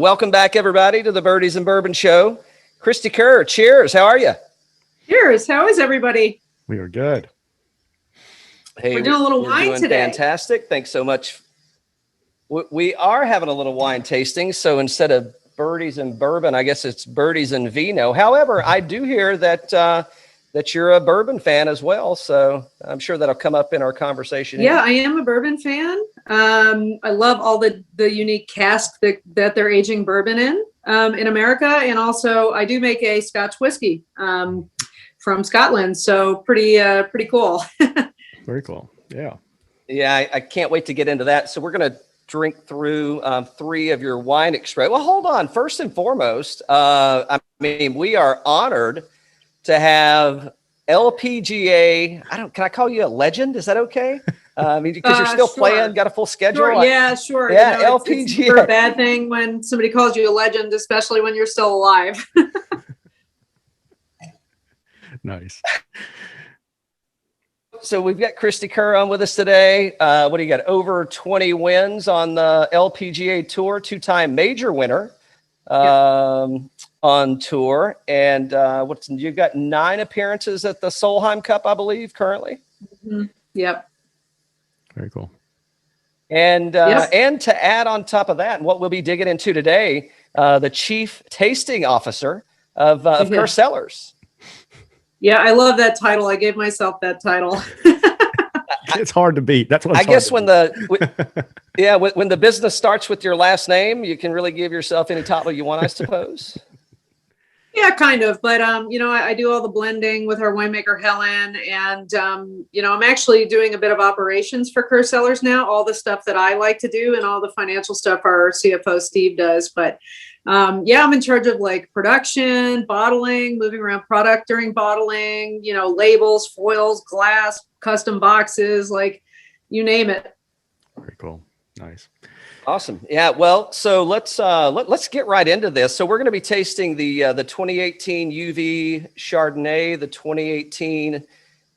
Welcome back, everybody, to the Birdies and Bourbon Show. Cristie Kerr, cheers. How are you? Cheers. How is everybody? We are good. Hey, we're doing a little wine doing today. Fantastic. Thanks so much. We are having a little wine tasting. So instead of Birdies and Bourbon, I guess it's Birdies and Vino. However, I do hear that that you're a bourbon fan as well. So I'm sure that'll come up in our conversation. Yeah, I am a bourbon fan. I love all the unique casks that they're aging bourbon in America. And also I do make a Scotch whiskey from Scotland. So pretty cool. Very cool. Yeah. Yeah, I can't wait to get into that. So we're going to drink through 3 of your wine extract. Well, hold on. First and foremost, I mean, we are honored to have Lpga. Can I call you a legend? Is that okay? I mean, because you're still sure. Playing, got a full schedule. Sure. Yeah, sure. Yeah, you know, Lpga. It's never a bad thing when somebody calls you a legend, especially when you're still alive. Nice. So we've got Cristie Kerr on with us today. What do you got? Over 20 wins on the Lpga Tour, 2-time major winner on tour. And you've got 9 appearances at the Solheim Cup, I believe, currently. Mm-hmm. Yep. Very cool. And and to add on top of that, what we'll be digging into today, the Chief Tasting Officer of Kerr Cellars. Yeah, I love that title. I gave myself that title. It's hard to beat. That's what I guess when when the business starts with your last name, you can really give yourself any title you want, I suppose. Yeah, kind of. But, I do all the blending with our winemaker, Helen. And, I'm actually doing a bit of operations for Kerr Cellars now, all the stuff that I like to do and all the financial stuff our CFO, Steve, does. But, I'm in charge of like production, bottling, moving around product during bottling, labels, foils, glass, custom boxes, like you name it. Very cool. Nice. Awesome. Yeah. Well, so let's get right into this. So we're going to be tasting the 2018 UV Chardonnay, the 2018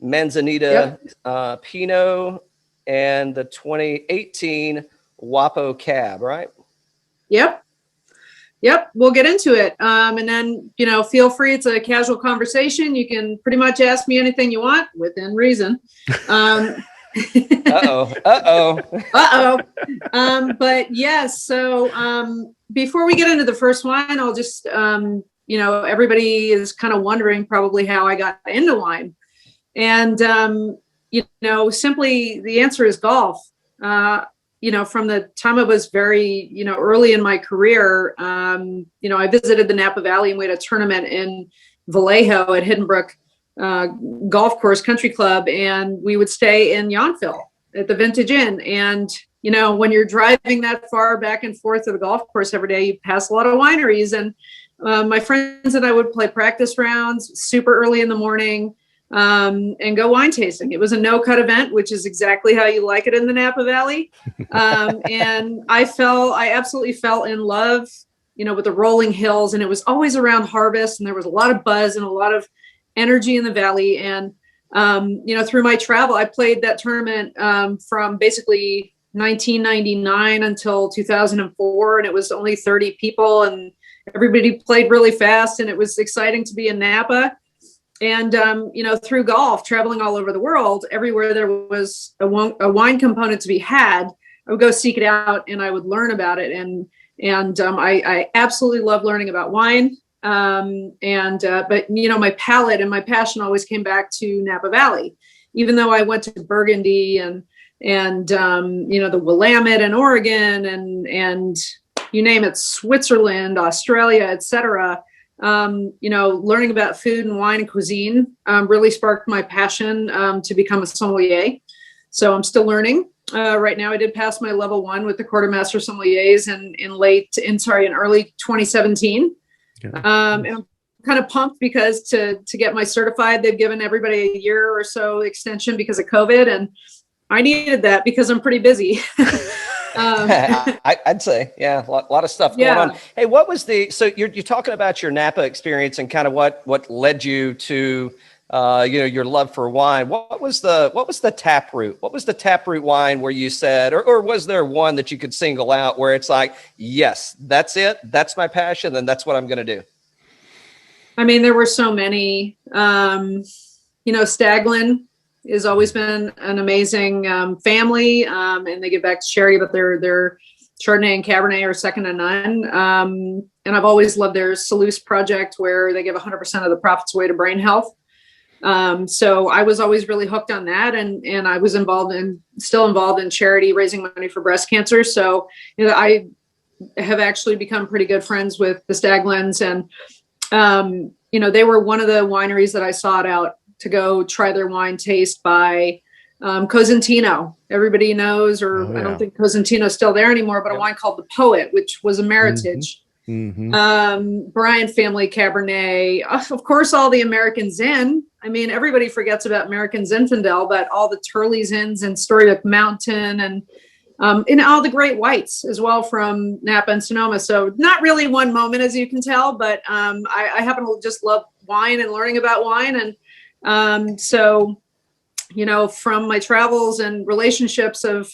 Manzanita Pinot, and the 2018 Wapa Cab, right? Yep. We'll get into it. And then, feel free. It's a casual conversation. You can pretty much ask me anything you want within reason. But yes. So before we get into the first wine, I'll just, everybody is kind of wondering probably how I got into wine. And, simply the answer is golf. From the time I was very, early in my career, I visited the Napa Valley and we had a tournament in Vallejo at Hidden Brook Golf Course Country Club. And we would stay in Yountville at the Vintage Inn. And, when you're driving that far back and forth to the golf course every day, you pass a lot of wineries. And my friends and I would play practice rounds super early in the morning. And go wine tasting. It was a no-cut event, which is exactly how you like it in the Napa Valley. And I absolutely fell in love, with the rolling hills, and it was always around harvest, and there was a lot of buzz and a lot of energy in the valley. And, through my travel, I played that tournament from basically 1999 until 2004, and it was only 30 people, and everybody played really fast, and it was exciting to be in Napa. And, through golf, traveling all over the world, everywhere there was a wine component to be had, I would go seek it out and I would learn about it. And I absolutely love learning about wine. But my palate and my passion always came back to Napa Valley, even though I went to Burgundy and the Willamette and Oregon and you name it, Switzerland, Australia, etc. Learning about food and wine and cuisine really sparked my passion to become a sommelier. So I'm still learning. Right now, I did pass my level 1 with the quartermaster sommeliers in early 2017. Yeah. And I'm kind of pumped because to get my certified, they've given everybody a year or so extension because of COVID, and I needed that because I'm pretty busy. I'd say, yeah, a lot of stuff going on. Hey, what was so you're talking about your Napa experience and kind of what led you to your love for wine. What was the taproot? What was the taproot wine where you said, or was there one that you could single out where it's like, yes, that's it. That's my passion. And that's what I'm going to do. I mean, there were so many, Staglin has always been an amazing family, and they give back to charity, but their Chardonnay and Cabernet are second to none. And I've always loved their Salus project where they give 100% of the profits away to brain health. So I was always really hooked on that. And I was still involved in charity, raising money for breast cancer. So, I have actually become pretty good friends with the Staglins, and, they were one of the wineries that I sought out to go try their wine taste by, Cosentino. Everybody knows, or I don't think Cosentino's still there anymore, but a wine called The Poet, which was a Meritage. Bryan family Cabernet, of course, all the American Zin. I mean, everybody forgets about American Zinfandel, but all the Turley Zins and Storybook Mountain, and all the great whites as well from Napa and Sonoma. So not really one moment, as you can tell, but I happen to just love wine and learning about wine. And so, from my travels and relationships of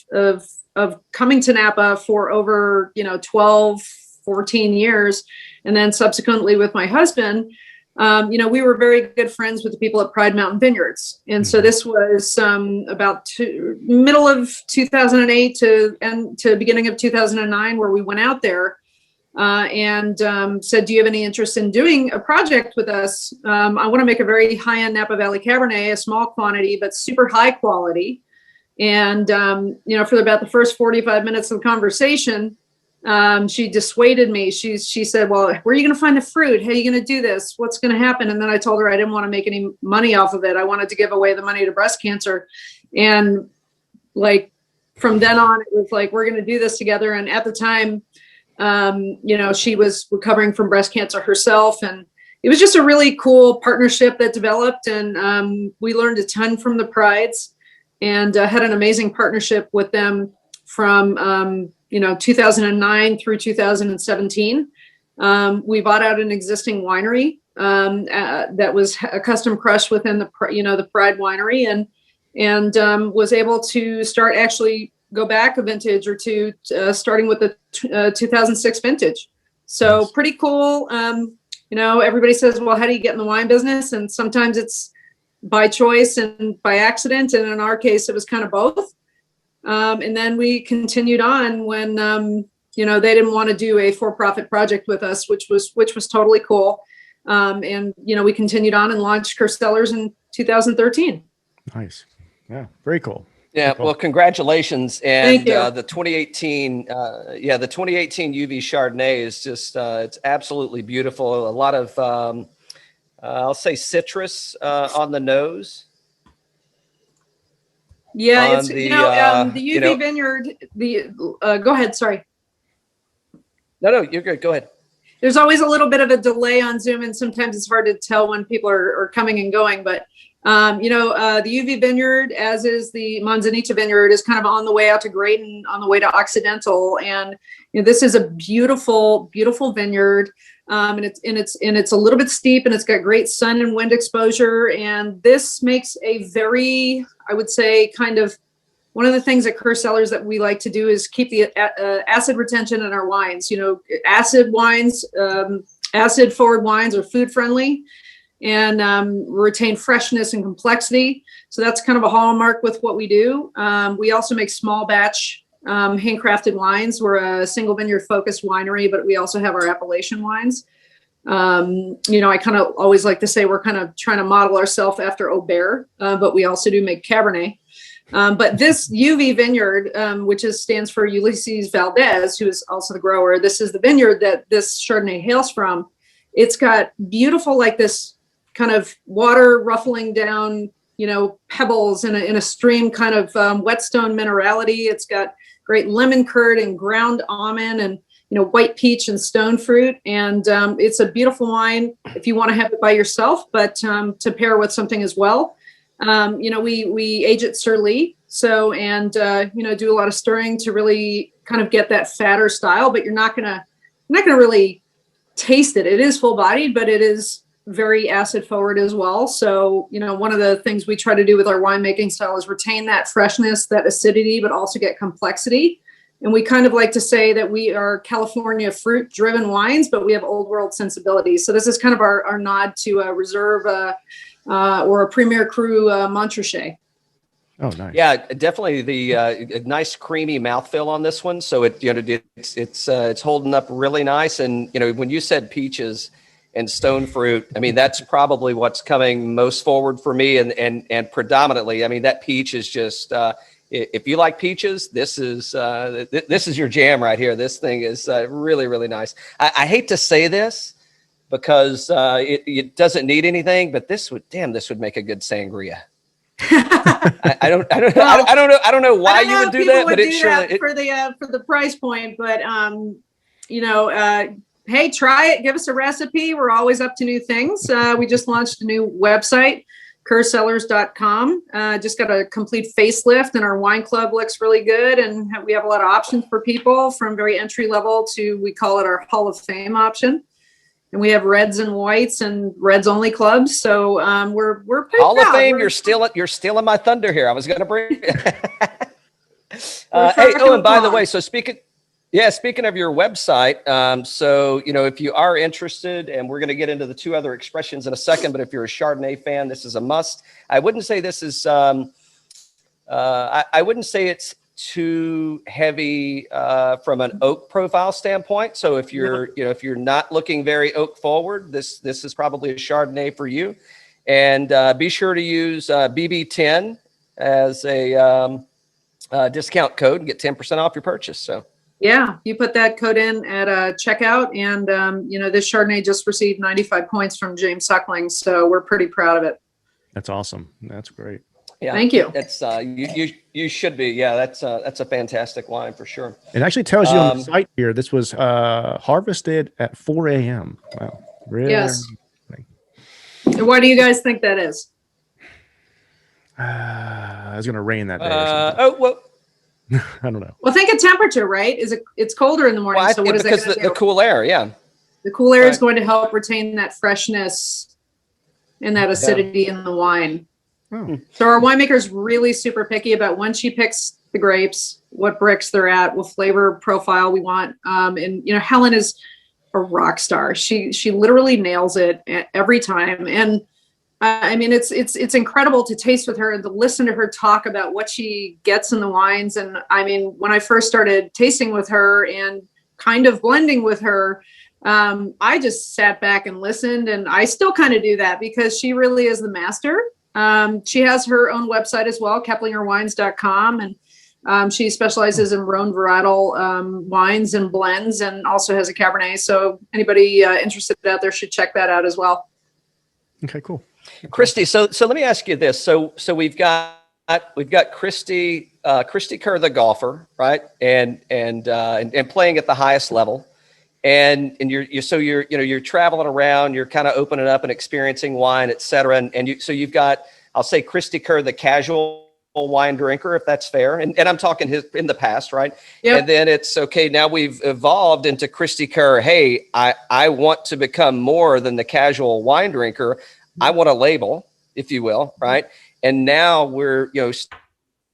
coming to Napa for over, 12, 14 years. And then subsequently with my husband, we were very good friends with the people at Pride Mountain Vineyards. And so this was about middle of 2008 to beginning of 2009, where we went out there and said, do you have any interest in doing a project with us? I want to make a very high-end Napa Valley Cabernet, a small quantity, but super high quality. And, for about the first 45 minutes of the conversation, she dissuaded me. She said, well, where are you going to find the fruit? How are you going to do this? What's going to happen? And then I told her I didn't want to make any money off of it. I wanted to give away the money to breast cancer. And from then on, it was like, we're going to do this together. And at the time, she was recovering from breast cancer herself. And it was just a really cool partnership that developed. And we learned a ton from the Prides, and had an amazing partnership with them from 2009 through 2017. We bought out an existing winery that was a custom crush within the Pride winery, and was able to go back a vintage or two, starting with the 2006 vintage. So pretty cool. Everybody says, well, how do you get in the wine business? And sometimes it's by choice and by accident. And in our case, it was kind of both. And then we continued on when, they didn't want to do a for-profit project with us, which was totally cool. And we continued on and launched Kerr Cellars in 2013. Nice. Yeah. Very cool. Yeah. Cool. Well, congratulations. And Thank you. the 2018 UV Chardonnay is just, it's absolutely beautiful. A lot of, I'll say citrus, on the nose. Yeah, it's the UV Vineyard. Go ahead. Sorry. No, you're good. Go ahead. There's always a little bit of a delay on Zoom, and sometimes it's hard to tell when people are coming and going. But the UV Vineyard, as is the Manzanita Vineyard, is kind of on the way out to Graydon, on the way to Occidental, and this is a beautiful, beautiful vineyard. And it's a little bit steep, and it's got great sun and wind exposure. And this makes a very, I would say, kind of one of the things at Kerr Cellars that we like to do is keep the acid retention in our wines. Acid wines, acid forward wines are food friendly and retain freshness and complexity. So that's kind of a hallmark with what we do. We also make small batch handcrafted wines. We're a single vineyard focused winery, but we also have our appellation wines. I kind of always like to say we're kind of trying to model ourselves after Aubert, but we also do make Cabernet. But this UV Vineyard, which stands for Ulysses Valdez, who is also the grower, this is the vineyard that this Chardonnay hails from. It's got beautiful, like this kind of water ruffling down, pebbles in a stream, kind of whetstone minerality. It's got great lemon curd and ground almond and, white peach and stone fruit. And it's a beautiful wine if you want to have it by yourself, but to pair with something as well. We age it surly. So, and, do a lot of stirring to really kind of get that fatter style, but you're not going to really taste it. It is full bodied, but it is very acid forward as well. So, one of the things we try to do with our winemaking style is retain that freshness, that acidity, but also get complexity. And we kind of like to say that we are California fruit driven wines, but we have old world sensibilities. So this is kind of our nod to a reserve or a premier cru Montrachet. Oh, nice. Yeah, definitely the nice creamy mouthfeel on this one. So it's holding up really nice. And when you said peaches and stone fruit, I mean that's probably what's coming most forward for me. And predominantly, I mean that peach is just if you like peaches, this is your jam right here. This thing is really, really nice. I hate to say this because it doesn't need anything, but this would make a good sangria. I don't know why you would do that, but it surely for the price point. But hey, try it. Give us a recipe. We're always up to new things. We just launched a new website, CerrCellars.com. Just got a complete facelift, and our wine club looks really good. And we have a lot of options for people from very entry level to, we call it our Hall of Fame option. And we have reds and whites and reds only clubs. So we're pretty Hall proud. of Fame. You're stealing my thunder here. I was going to bring. And by the way, so speaking of your website, so if you are interested, and we're going to get into the two other expressions in a second, but if you're a Chardonnay fan, this is a must. I wouldn't say this is. I wouldn't say it's too heavy from an oak profile standpoint. So if you're not looking very oak forward, this is probably a Chardonnay for you. And be sure to use BB10 as a discount code and get 10% off your purchase. So yeah, you put that code in at checkout, and this Chardonnay just received 95 points from James Suckling, so we're pretty proud of it. That's awesome. That's great. Yeah, thank you. That's you should be. Yeah, that's a fantastic wine for sure. It actually tells you on the site here. This was harvested at 4 a.m. Wow, really? Yes. And why do you guys think that is? I was gonna rain that day. I don't know. Well, think of temperature, right? It's colder in the morning. Well, so what is because the cool air? Yeah, the cool air is going to help retain that freshness and that acidity in the wine. Oh. So our winemaker's really super picky about when she picks the grapes, what bricks they're at, what flavor profile we want. And Helen is a rock star. She literally nails it every time. And I mean, it's incredible to taste with her and to listen to her talk about what she gets in the wines. And I mean, when I first started tasting with her and kind of blending with her, I just sat back and listened, and I still kind of do that because she really is the master. She has her own website as well, keplingerwines.com, and she specializes in Rhone varietal wines and blends, and also has a Cabernet. So anybody interested out there should check that out as well. Okay, cool. Cristie, so let me ask you this. So we've got Cristie Kerr, the golfer, right? And playing at the highest level. And you're traveling around, you're kind of opening up and experiencing wine, et cetera. And you've got, I'll say, Cristie Kerr, the casual wine drinker, if that's fair. And I'm talking in the past, right? Yep. And then it's okay. Now we've evolved into Cristie Kerr. Hey, I want to become more than the casual wine drinker. I want a label, if you will, right? And now we're,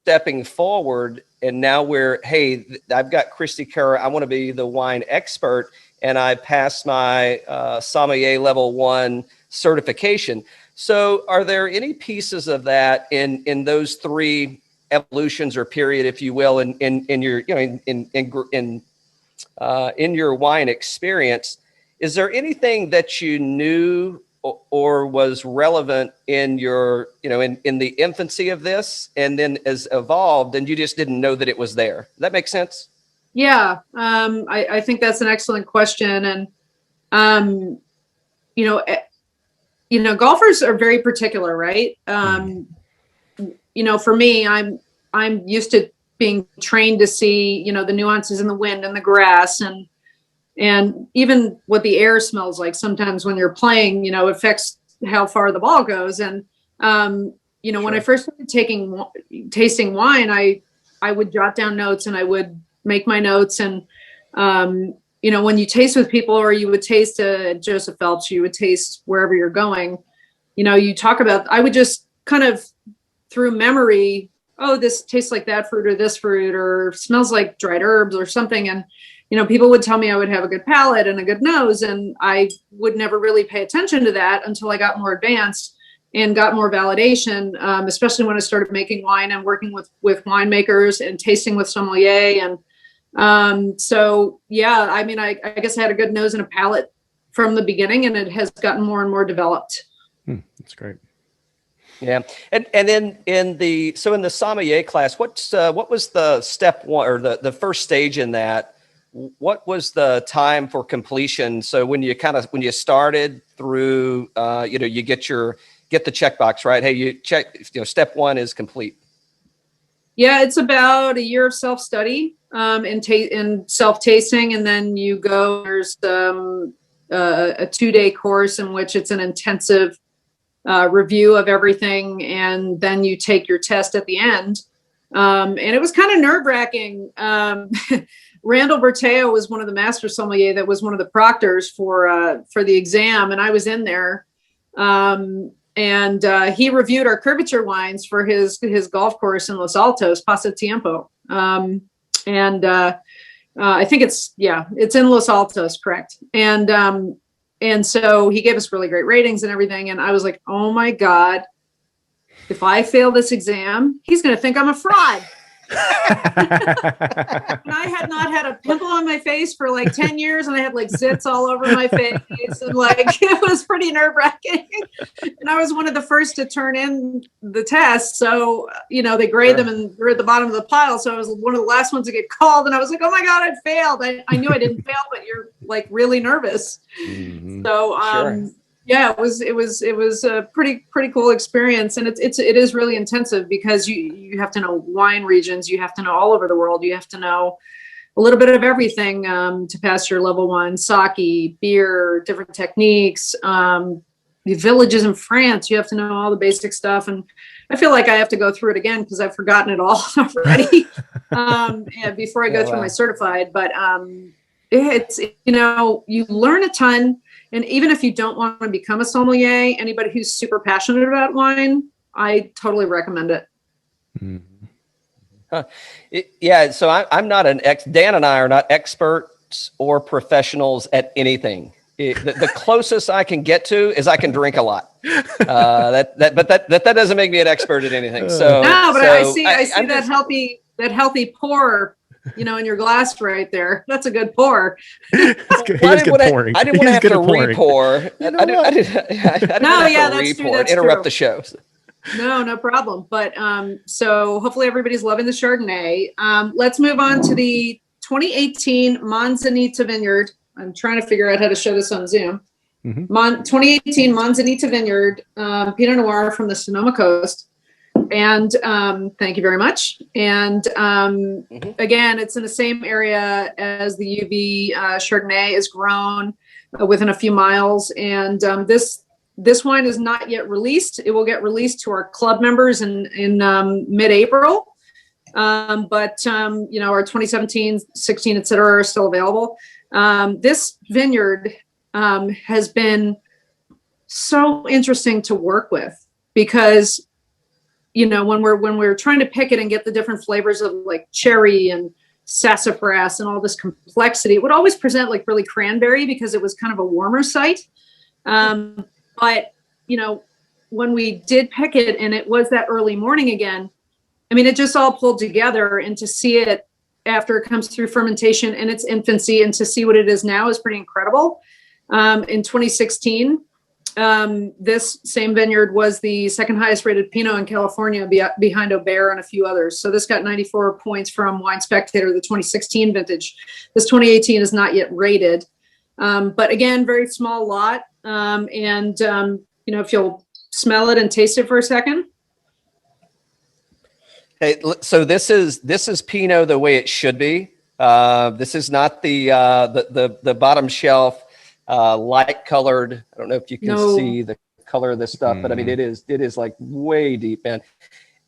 stepping forward, and now hey, I've got Cristie Kerr. I want to be the wine expert, and I passed my sommelier level 1 certification. So, are there any pieces of that in those 3 evolutions or period, if you will, in your in your wine experience? Is there anything that you knew or was relevant in your, in the infancy of this, and then has evolved, and you just didn't know that it was there? Does that make sense? Yeah, I think that's an excellent question, and golfers are very particular, right? For me, I'm used to being trained to see, the nuances in the wind and the grass, and even what the air smells like sometimes when you're playing, affects how far the ball goes. And, Sure. When I first started tasting wine, I would jot down notes, and I would make my notes. And, when you taste with people, or you would taste Joseph Phelps, you would taste wherever you're going, you talk about, I would just kind of through memory, oh, this tastes like that fruit or this fruit, or smells like dried herbs or something. And, people would tell me I would have a good palate and a good nose. And I would never really pay attention to that until I got more advanced and got more validation, especially when I started making wine and working with winemakers and tasting with sommelier. And so, yeah, I mean, I guess I had a good nose and a palate from the beginning, and it has gotten more and more developed. That's great. Yeah. And then in the sommelier class, what was the step one, or the first stage in that? What was the time for completion? So when you started through, you get the checkbox, right? Hey, you check, step one is complete. Yeah, it's about a year of self-study, and self-tasting. And then you go, there's a 2-day course in which it's an intensive review of everything. And then you take your test at the end. And it was kind of nerve-wracking. Randall Berteo was one of the master sommelier that was one of the proctors for the exam. And I was in there. And he reviewed our curvature wines for his golf course in Los Altos, Pasatiempo. I think it's in Los Altos, correct. And so he gave us really great ratings and everything. And I was like, oh my God, if I fail this exam, he's going to think I'm a fraud. And I had not had a pimple on my face for like 10 years, and I had like zits all over my face, and like it was pretty nerve-wracking. And I was one of the first to turn in the test, so they grade them and they're at the bottom of the pile. So I was one of the last ones to get called, and I was like, oh my God, I failed. I knew I didn't fail, but you're like really nervous. Mm-hmm. So sure. Yeah, it was a pretty cool experience, and it is really intensive because you have to know wine regions, you have to know all over the world, you have to know a little bit of everything to pass your level 1, sake, beer, different techniques, the villages in France, you have to know all the basic stuff, and I feel like I have to go through it again because I've forgotten it all already before I go through my certified. But it's you learn a ton. And even if you don't want to become a sommelier, anybody who's super passionate about wine, I totally recommend it. Yeah. So I'm not Dan and I are not experts or professionals at anything. The closest I can get to is I can drink a lot. But that doesn't make me an expert at anything. So no, but I see I'm that healthy pour. In your glass right there. That's a good pour. I didn't want to have to re-pour. I didn't have to re-pour and interrupt the show. No problem. But so hopefully everybody's loving the Chardonnay. Let's move on to the 2018 Manzanita Vineyard. I'm trying to figure out how to show this on Zoom. Mm-hmm. 2018 Manzanita Vineyard, Pinot Noir from the Sonoma coast. And thank you very much. And again, it's in the same area as the UV Chardonnay is grown within a few miles. And this wine is not yet released. It will get released to our club members in mid-April. But our 2017, 16, et cetera, are still available. This vineyard has been so interesting to work with because when we're trying to pick it and get the different flavors of like cherry and sassafras and all this complexity, it would always present like really cranberry because it was kind of a warmer site. But when we did pick it and it was that early morning again, I mean, it just all pulled together, and to see it after it comes through fermentation in its infancy and to see what it is now is pretty incredible. In 2016, this same vineyard was the second highest rated Pinot in California behind Aubert and a few others. So this got 94 points from Wine Spectator, the 2016 vintage. This 2018 is not yet rated. But again, very small lot. If you'll smell it and taste it for a second. Hey, so this is Pinot the way it should be. This is not the bottom shelf light colored. I don't know if you can see the color of this stuff, but I mean it is like way deep, man.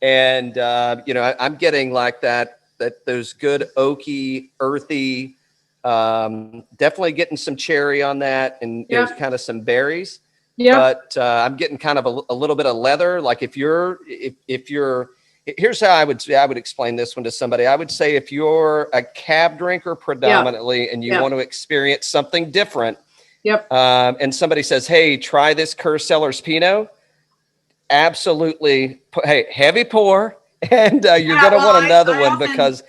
And I'm getting like that those good oaky, earthy Definitely getting some cherry on that, and there's kind of some berries. Yeah. But I'm getting kind of a little bit of leather. Like if you're, here's how I would explain this one to somebody. I would say if you're a cab drinker predominantly and you want to experience something different, and somebody says, hey, try this Kerr Cellars Pinot, absolutely. Hey, heavy pour, and you're going to want another one because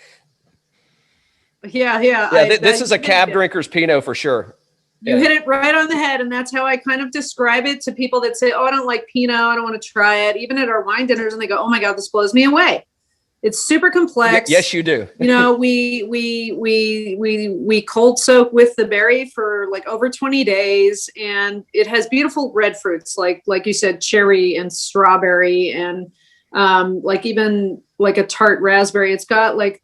this is a cab drinker's Pinot for sure. You hit it right on the head. And that's how I kind of describe it to people that say, oh, I don't like Pinot, I don't want to try it. Even at our wine dinners, and they go, oh my God, this blows me away. It's super complex. Yes, you do. You know, we cold soak with the berry for like over 20 days, and it has beautiful red fruits, like you said, cherry and strawberry, and like even like a tart raspberry. It's got like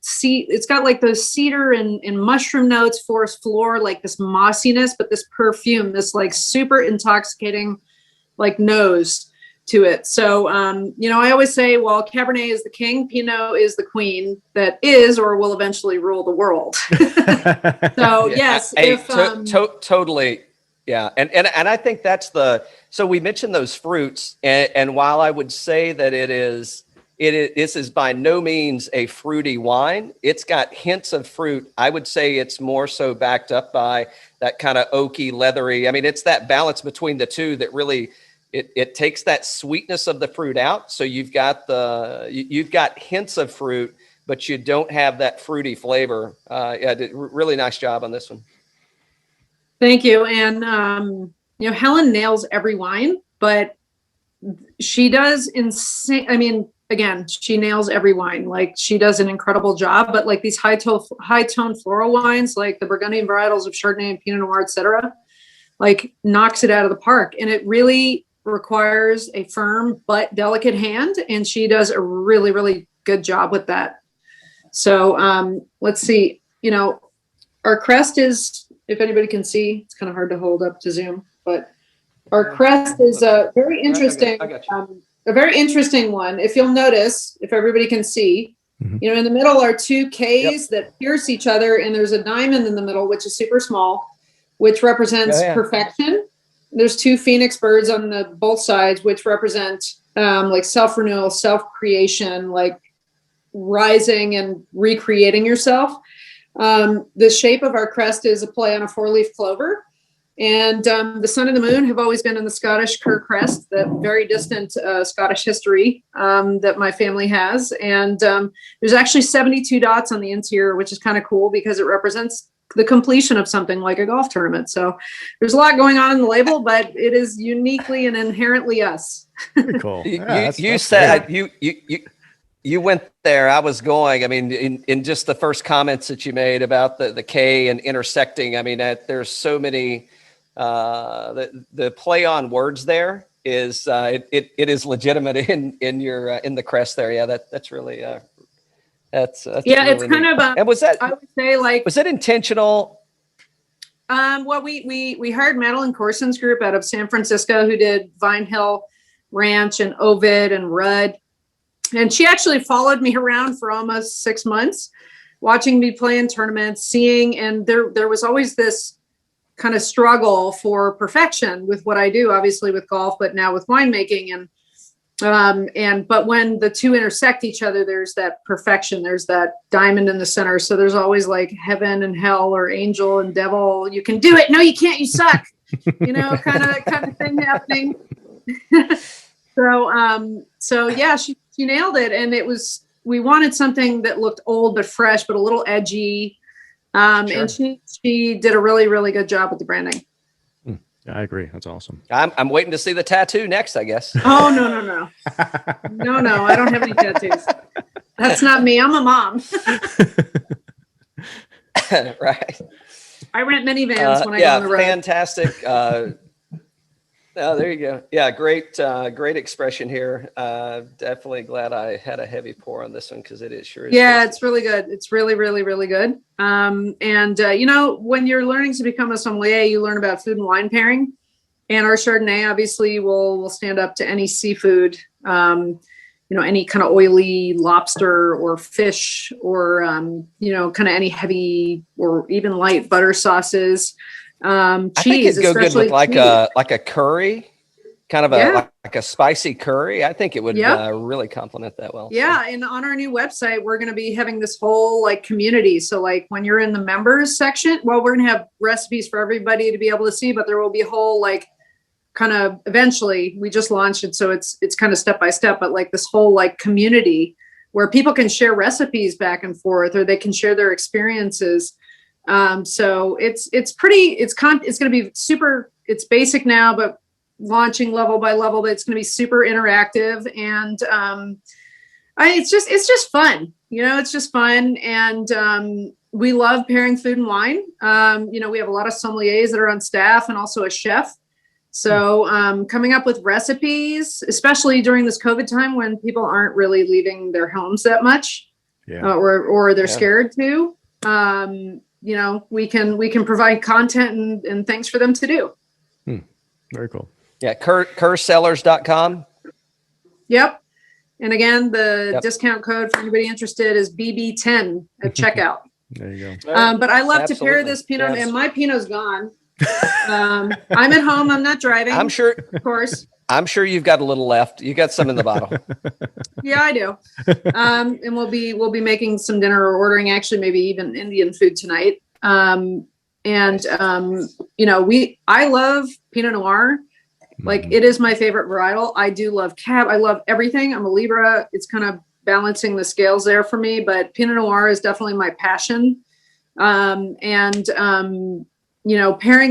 those cedar and mushroom notes, forest floor, like this mossiness, but this perfume, this like super intoxicating like nose to it. So, you know, I always say, well, Cabernet is the king, Pinot is the queen that is or will eventually rule the world. So yes, totally. Yeah. And I think that's so we mentioned those fruits, and while I would say that this is by no means a fruity wine, it's got hints of fruit. I would say it's more so backed up by that kind of oaky, leathery. I mean, it's that balance between the two that really, it takes that sweetness of the fruit out. So you've got hints of fruit, but you don't have that fruity flavor. Really nice job on this one. Thank you. And, you know, Helen nails every wine, but she does insane. I mean, again, she nails every wine. Like she does an incredible job, but like these high tone floral wines, like the Burgundian varietals of Chardonnay and Pinot Noir, etc., like knocks it out of the park. And it really requires a firm but delicate hand. And she does a really, really good job with that. So let's see, you know, our crest is, if anybody can see, it's kind of hard to hold up to zoom, but our crest is a very interesting, a very interesting one. If you'll notice, if everybody can see, you know, in the middle are two Ks that pierce each other, and there's a diamond in the middle, which is super small, which represents perfection. There's two phoenix birds on both sides, which represent like self-renewal, self-creation, like rising and recreating yourself. The shape of our crest is a play on a 4-leaf clover. And the sun and the moon have always been in the Scottish Kerr crest, that very distant Scottish history that my family has. And there's actually 72 dots on the interior, which is kind of cool because it represents the completion of something like a golf tournament. So there's a lot going on in the label, but it is uniquely and inherently us. Very cool. You said you went there. I was going. I mean, in just the first comments that you made about the K and intersecting. I mean, there's so many. The play on words there is it is legitimate in your in the crest there. Yeah, that's really that's yeah, really it's kind neat. of And was that, I would say, like, was that intentional? Well, we hired Madeline Corson's group out of San Francisco, who did Vine Hill Ranch and Ovid and Rudd, and she actually followed me around for almost 6 months, watching me play in tournaments, seeing, and there was always this kind of struggle for perfection with what I do, obviously with golf, but now with winemaking. But when the two intersect each other, there's that perfection, there's that diamond in the center. So there's always like heaven and hell, or angel and devil. You can do it. No, you can't. You suck. You know, kind of thing happening. So yeah, she nailed it. And we wanted something that looked old, but fresh, but a little edgy. Sure. And she did a really, really good job with the branding. Yeah, I agree. That's awesome. I'm waiting to see the tattoo next, I guess. Oh, no. No, I don't have any tattoos. That's not me. I'm a mom. Right. I rent minivans when I go on the road. Fantastic. Oh, there you go. Yeah, great expression here. Definitely glad I had a heavy pour on this one, because it is sure. Yeah, it's really good. It's really, really, really good. You know, when you're learning to become a sommelier, you learn about food and wine pairing. And our Chardonnay obviously will stand up to any seafood. You any kind of oily lobster or fish or, kind of any heavy or even light butter sauces. Cheese, I think it'd go good with like cheese. a curry, kind of like a spicy curry. I think it would really complement that well. Yeah. And on our new website, we're going to be having this whole like community. So like when you're in the members section, well, we're going to have recipes for everybody to be able to see, but there will be a whole like kind of eventually we just launched it. So it's kind of step by step, but like this whole like community where people can share recipes back and forth, or they can share their experiences. So it's going to be super, it's basic now, but launching level by level, but it's going to be super interactive. And, it's just fun, it's just fun. And, we love pairing food and wine. We have a lot of sommeliers that are on staff and also a chef. So, coming up with recipes, especially during this COVID time when people aren't really leaving their homes that much, or they're scared to, we can provide content and things for them to do. Very cool. Yeah. Cellars.com. Yep. And again, the discount code for anybody interested is BB10 at checkout. There you go. But I love to pair this Pinot, and my Pinot's gone. I'm at home. I'm not driving. I'm sure. Of course. I'm sure you've got a little left. You got some in the bottle. Yeah, I do. And we'll be making some dinner or ordering actually maybe even Indian food tonight. I love Pinot Noir. Like it is my favorite varietal. I do love Cab. I love everything. I'm a Libra. It's kind of balancing the scales there for me, but Pinot Noir is definitely my passion. Pairing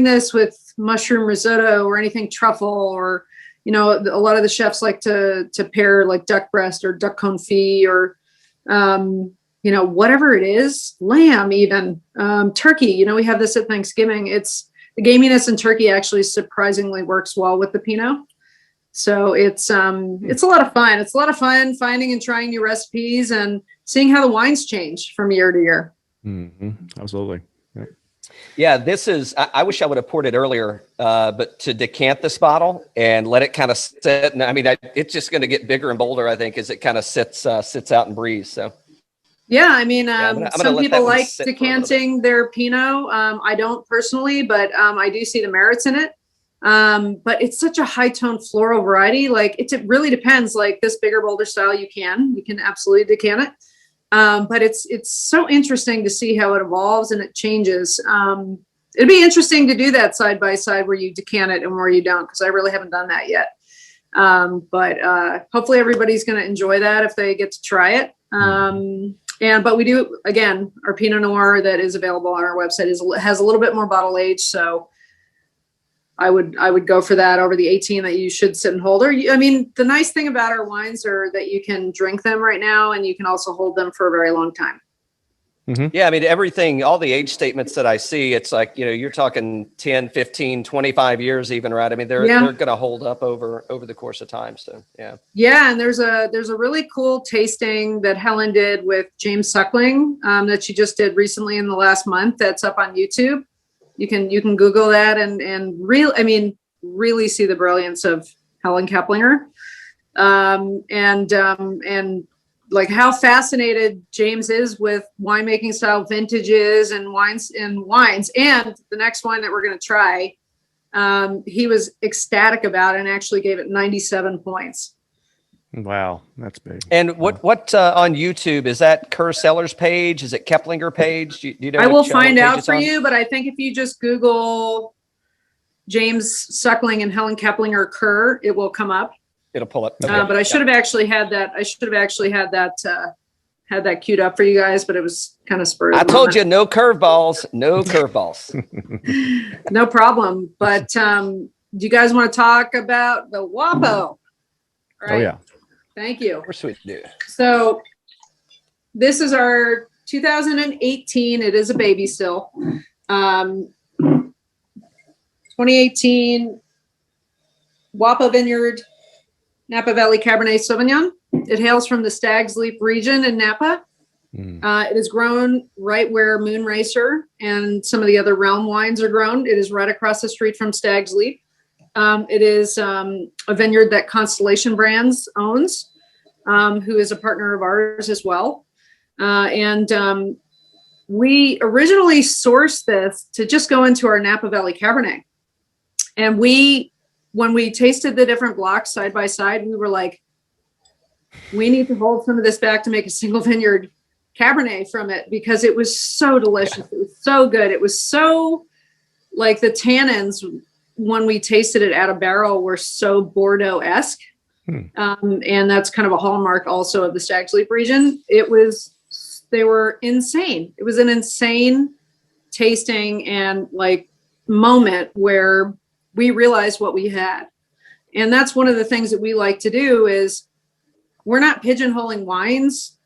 this with mushroom risotto or anything truffle, or, a lot of the chefs like to pair like duck breast or duck confit or, whatever it is, lamb, even, turkey, we have this at Thanksgiving. The gaminess in turkey actually surprisingly works well with the Pinot. So it's a lot of fun. It's a lot of fun finding and trying new recipes and seeing how the wines change from year to year. Mm-hmm. Absolutely. Yeah, this is, I wish I would have poured it earlier, but to decant this bottle and let it kind of sit. And it's just going to get bigger and bolder, I think, as it kind of sits out and breathes. So. Yeah, I'm some people like decanting their Pinot. I don't personally, but I do see the merits in it. But it's such a high tone floral variety. Like it really depends. Like this bigger, bolder style, you can absolutely decant it. But it's so interesting to see how it evolves and it changes. It'd be interesting to do that side by side where you decant it and where you don't, because I really haven't done that yet. But hopefully everybody's going to enjoy that if they get to try it. But we do, again, our Pinot Noir that is available on our website has a little bit more bottle age. So I would go for that over the 18 that you should sit and hold. The nice thing about our wines are that you can drink them right now and you can also hold them for a very long time. Mm-hmm. Yeah. Everything, all the age statements that I see, it's like, you're talking 10, 15, 25 years even, right? They're going to hold up over the course of time. So, yeah. Yeah. And there's a really cool tasting that Helen did with James Suckling that she just did recently in the last month. That's up on YouTube. You can Google that and really see the brilliance of Helen Keplinger, and like how fascinated James is with winemaking style vintages and wines. And the next wine that we're going to try, he was ecstatic about it and actually gave it 97 points. Wow, that's big. And what on YouTube, is that Kerr Cellars page? Is it Keplinger page? Do you know? I will find out for you, but I think if you just Google James Suckling and Helen Keplinger Kerr, it will come up. It'll pull up. Okay. But I should have actually had that. Had that queued up for you guys, but it was kind of spurred. I told you, no curveballs, no curveballs. No problem. But do you guys want to talk about the Wapa? Right? Oh yeah. Thank you. Of course we do. So this is our 2018. It is a baby still. 2018 Wapa Vineyard Napa Valley Cabernet Sauvignon. It hails from the Stag's Leap region in Napa. It is grown right where Moon Racer and some of the other Realm wines are grown. It is right across the street from Stag's Leap. It is a vineyard that Constellation Brands owns. who is a partner of ours as well. We originally sourced this to just go into our Napa Valley Cabernet. And when we tasted the different blocks side by side, we were like, we need to hold some of this back to make a single vineyard Cabernet from it, because it was so delicious. It was so good. It was so, like, the tannins when we tasted it out of barrel were so Bordeaux-esque. And that's kind of a hallmark also of the Stag's Leap region. They were insane. It was an insane tasting and like moment where we realized what we had. And that's one of the things that we like to do is we're not pigeonholing wines,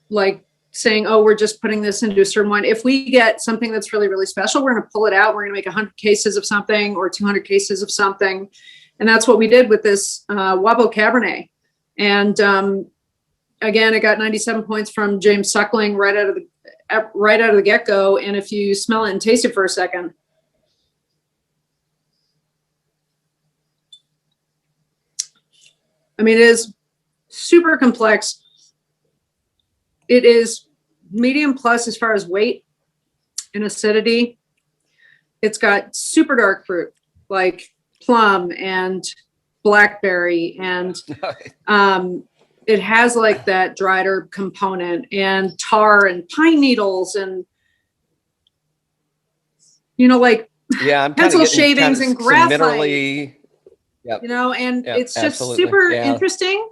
like saying, oh, we're just putting this into a certain wine. If we get something that's really, really special, we're going to pull it out. We're going to make 100 cases of something or 200 cases of something. And that's what we did with this Wapa Cabernet. And again, it got 97 points from James Suckling right out of the get-go. And if you smell it and taste it for a second, I mean, it is super complex. It is medium plus as far as weight and acidity. It's got super dark fruit, like plum and blackberry, and it has like that dried herb component and tar and pine needles and, you know, like pencil shavings and graphite, you know, and it's just super interesting.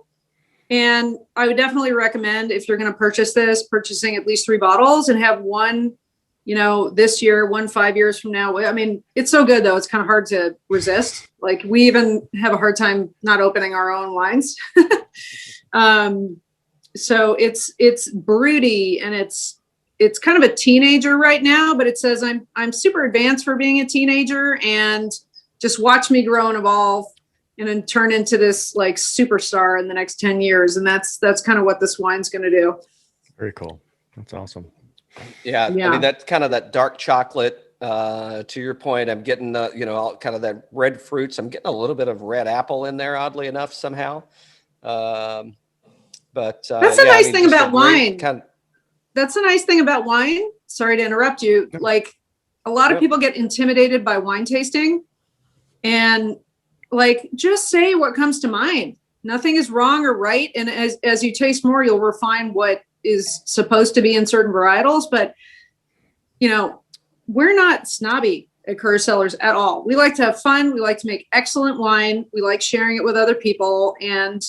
And I would definitely recommend, if you're going to purchase this, purchasing at least 3 bottles and have one, you know, this year, 1 5 years from now. I mean, it's so good though. It's kind of hard to resist. Like, we even have a hard time not opening our own wines. So it's broody, and it's kind of a teenager right now, but it says I'm super advanced for being a teenager, and just watch me grow and evolve and then turn into this like superstar in the next 10 years. And that's kind of what this wine's going to do. Very cool. That's awesome. Yeah. I mean, that's kind of that dark chocolate, to your point. I'm getting, you know, kind of that red fruits. I'm getting a little bit of red apple in there, oddly enough, somehow. But that's a nice thing about wine. That's a nice thing about wine. Sorry to interrupt you. Like, a lot of people get intimidated by wine tasting, and like, just say what comes to mind. Nothing is wrong or right. And as you taste more, you'll refine what is supposed to be in certain varietals. But, you know, we're not snobby at Kerr Cellars at all. We like to have fun. We like to make excellent wine. We like sharing it with other people. And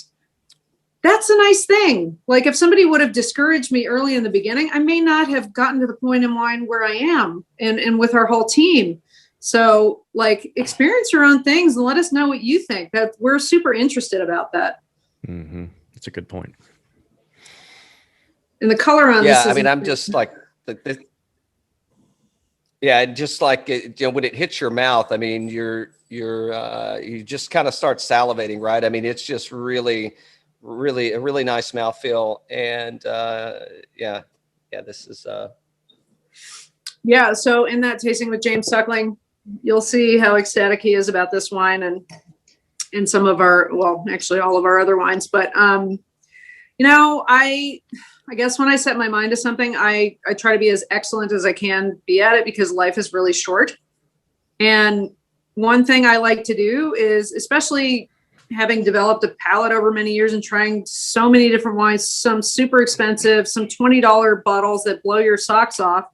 that's a nice thing. Like, if somebody would have discouraged me early in the beginning, I may not have gotten to the point in wine where I am, and with our whole team. So, like, experience your own things and let us know what you think. That we're super interested about that. Mm-hmm. That's a good point. And the color on this. Yeah, I mean, I'm just like, just like, you know, when it hits your mouth, I mean, you just kind of start salivating, right? I mean, it's just really a really nice mouthfeel. And this is. Yeah. So in that tasting with James Suckling, you'll see how ecstatic he is about this wine, and some of our, well, actually all of our other wines. But, you know, I guess when I set my mind to something, I try to be as excellent as I can be at it, because life is really short. And one thing I like to do is, especially having developed a palate over many years and trying so many different wines, some super expensive, some $20 bottles that blow your socks off,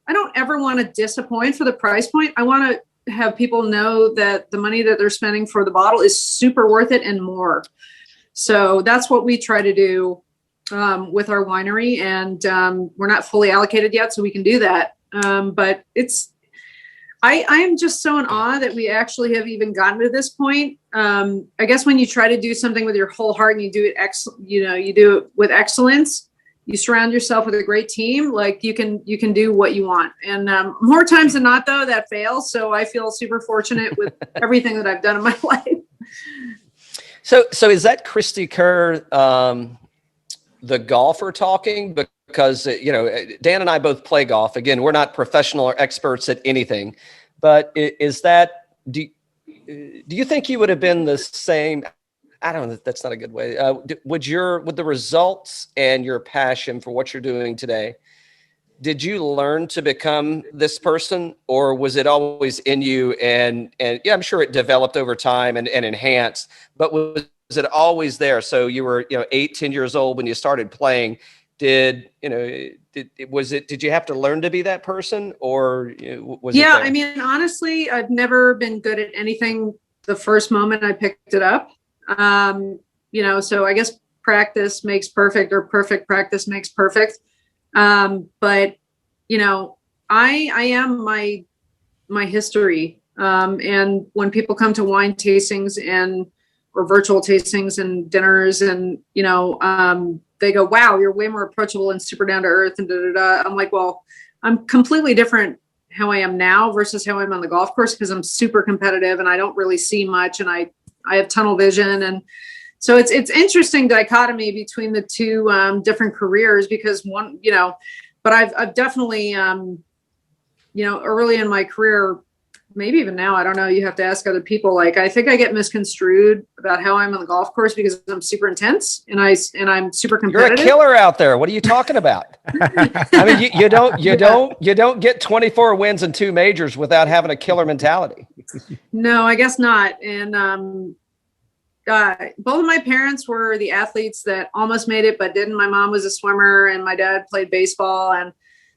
I don't ever want to disappoint for the price point. I want to have people know that the money that they're spending for the bottle is super worth it and more. So that's what we try to do with our winery. And we're not fully allocated yet, so we can do that. But I am just so in awe that we actually have even gotten to this point. I guess when you try to do something with your whole heart and you do it, you do it with excellence, you surround yourself with a great team, like you can do what you want. And more times than not, though, that fails. So I feel super fortunate with everything that I've done in my life. So is that Cristie Kerr, the golfer, talking? Because, you know, Dan and I both play golf. Again, we're not professional or experts at anything, but is that, do you think you would have been the same? I don't know, that's not a good way. Would the results and your passion for what you're doing today, did you learn to become this person, or was it always in you? And yeah, I'm sure it developed over time and enhanced, but was it always there? So you were, 8, 10 years old when you started playing. Did you have to learn to be that person, or was it Yeah, there? I mean, honestly, I've never been good at anything the first moment I picked it up. So I guess practice makes perfect, or perfect practice makes perfect. But I am my history. And when people come to wine tastings or virtual tastings and dinners, and they go, "Wow, you're way more approachable and super down to earth," and da da da. I'm like, well, I'm completely different how I am now versus how I'm on the golf course, because I'm super competitive and I don't really see much, and I have tunnel vision. And so it's interesting dichotomy between the two different careers, because one, but I've definitely, early in my career, maybe even now, I don't know, you have to ask other people. Like, I think I get misconstrued about how I'm on the golf course because I'm super intense and I'm super competitive. You're a killer out there. What are you talking about? I mean, you don't get 24 wins and 2 majors without having a killer mentality. No, I guess not. And both of my parents were the athletes that almost made it, but didn't. My mom was a swimmer and my dad played baseball, and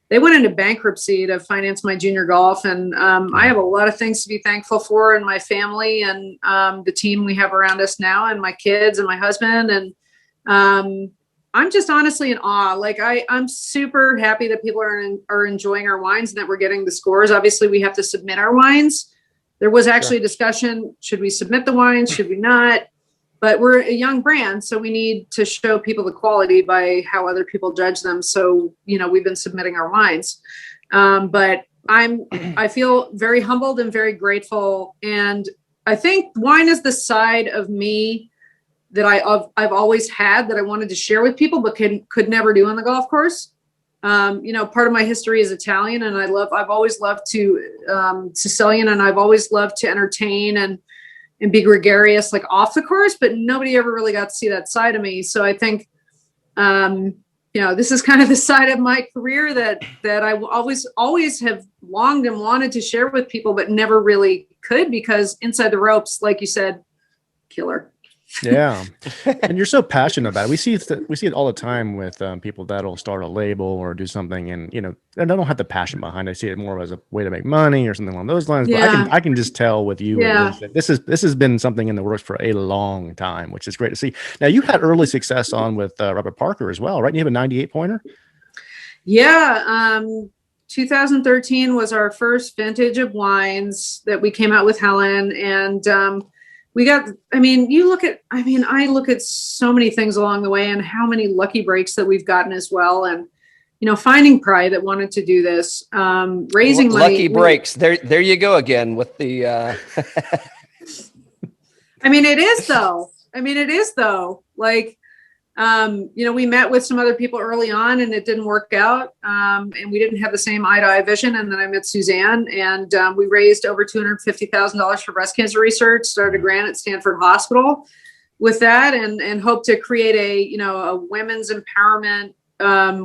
they went into bankruptcy to finance my junior golf. And I have a lot of things to be thankful for in my family and the team we have around us now, and my kids and my husband. And I'm just honestly in awe. Like, I'm super happy that people are enjoying our wines and that we're getting the scores. Obviously, we have to submit our wines. There was actually a discussion, should we submit the wines? Should we not? But we're a young brand, so we need to show people the quality by how other people judge them. So, we've been submitting our wines. But I feel very humbled and very grateful. And I think wine is the side of me that I've always had, that I wanted to share with people, but could never do on the golf course. Part of my history is Italian, and I've always loved Sicilian, and I've always loved to entertain and be gregarious, like off the course, but nobody ever really got to see that side of me. So I think, this is kind of the side of my career that I always have longed and wanted to share with people, but never really could, because inside the ropes, like you said, killer. Yeah. And you're so passionate about it. We see it all the time with people that'll start a label or do something, and they don't have the passion behind it. I see it more as a way to make money or something along those lines. Yeah. But I can just tell with you, that this has been something in the works for a long time, which is great to see. Now, you had early success with Robert Parker as well, right? You have a 98 pointer. Yeah. 2013 was our first vintage of wines that we came out with Helen, and I look at so many things along the way, and how many lucky breaks that we've gotten as well. And, finding pride that wanted to do this, raising money. Lucky breaks. There you go again with the, it is though. Like, we met with some other people early on, and it didn't work out. And we didn't have the same eye-to-eye vision. And then I met Suzanne, and we raised over $250,000 for breast cancer research, started a grant at Stanford Hospital with that, and hope to create a women's empowerment,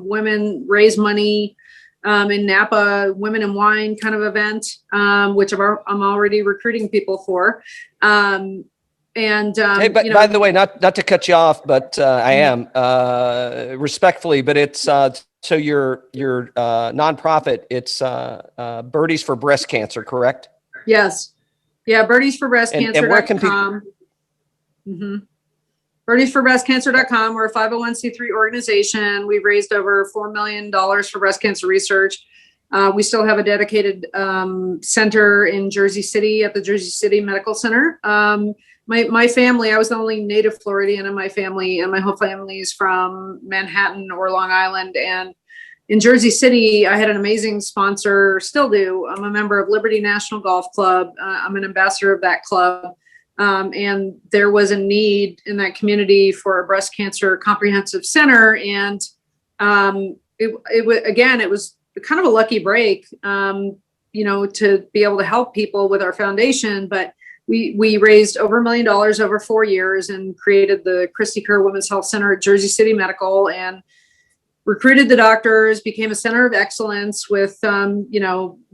women raise money in Napa, women in wine kind of event, which I'm already recruiting people for. Hey, but by the way, not to cut you off, but I am respectfully, but it's so your nonprofit. It's Birdies for Breast Cancer, correct? Yes. Yeah, Birdies for Breast Cancer. And where can people? Mm-hmm. BirdiesForBreastCancer.com. We're a 501c3 organization. We've raised over $4 million for breast cancer research. We still have a dedicated center in Jersey City at the Jersey City Medical Center. My family, I was the only native Floridian in my family, and my whole family is from Manhattan or Long Island. And in Jersey City, I had an amazing sponsor, still do. I'm a member of Liberty National Golf Club. I'm an ambassador of that club. And there was a need in that community for a breast cancer comprehensive center. And it was kind of a lucky break, to be able to help people with our foundation. But we raised over $1 million over 4 years and created the Cristie Kerr Women's Health Center at Jersey City Medical, and recruited the doctors, became a center of excellence with,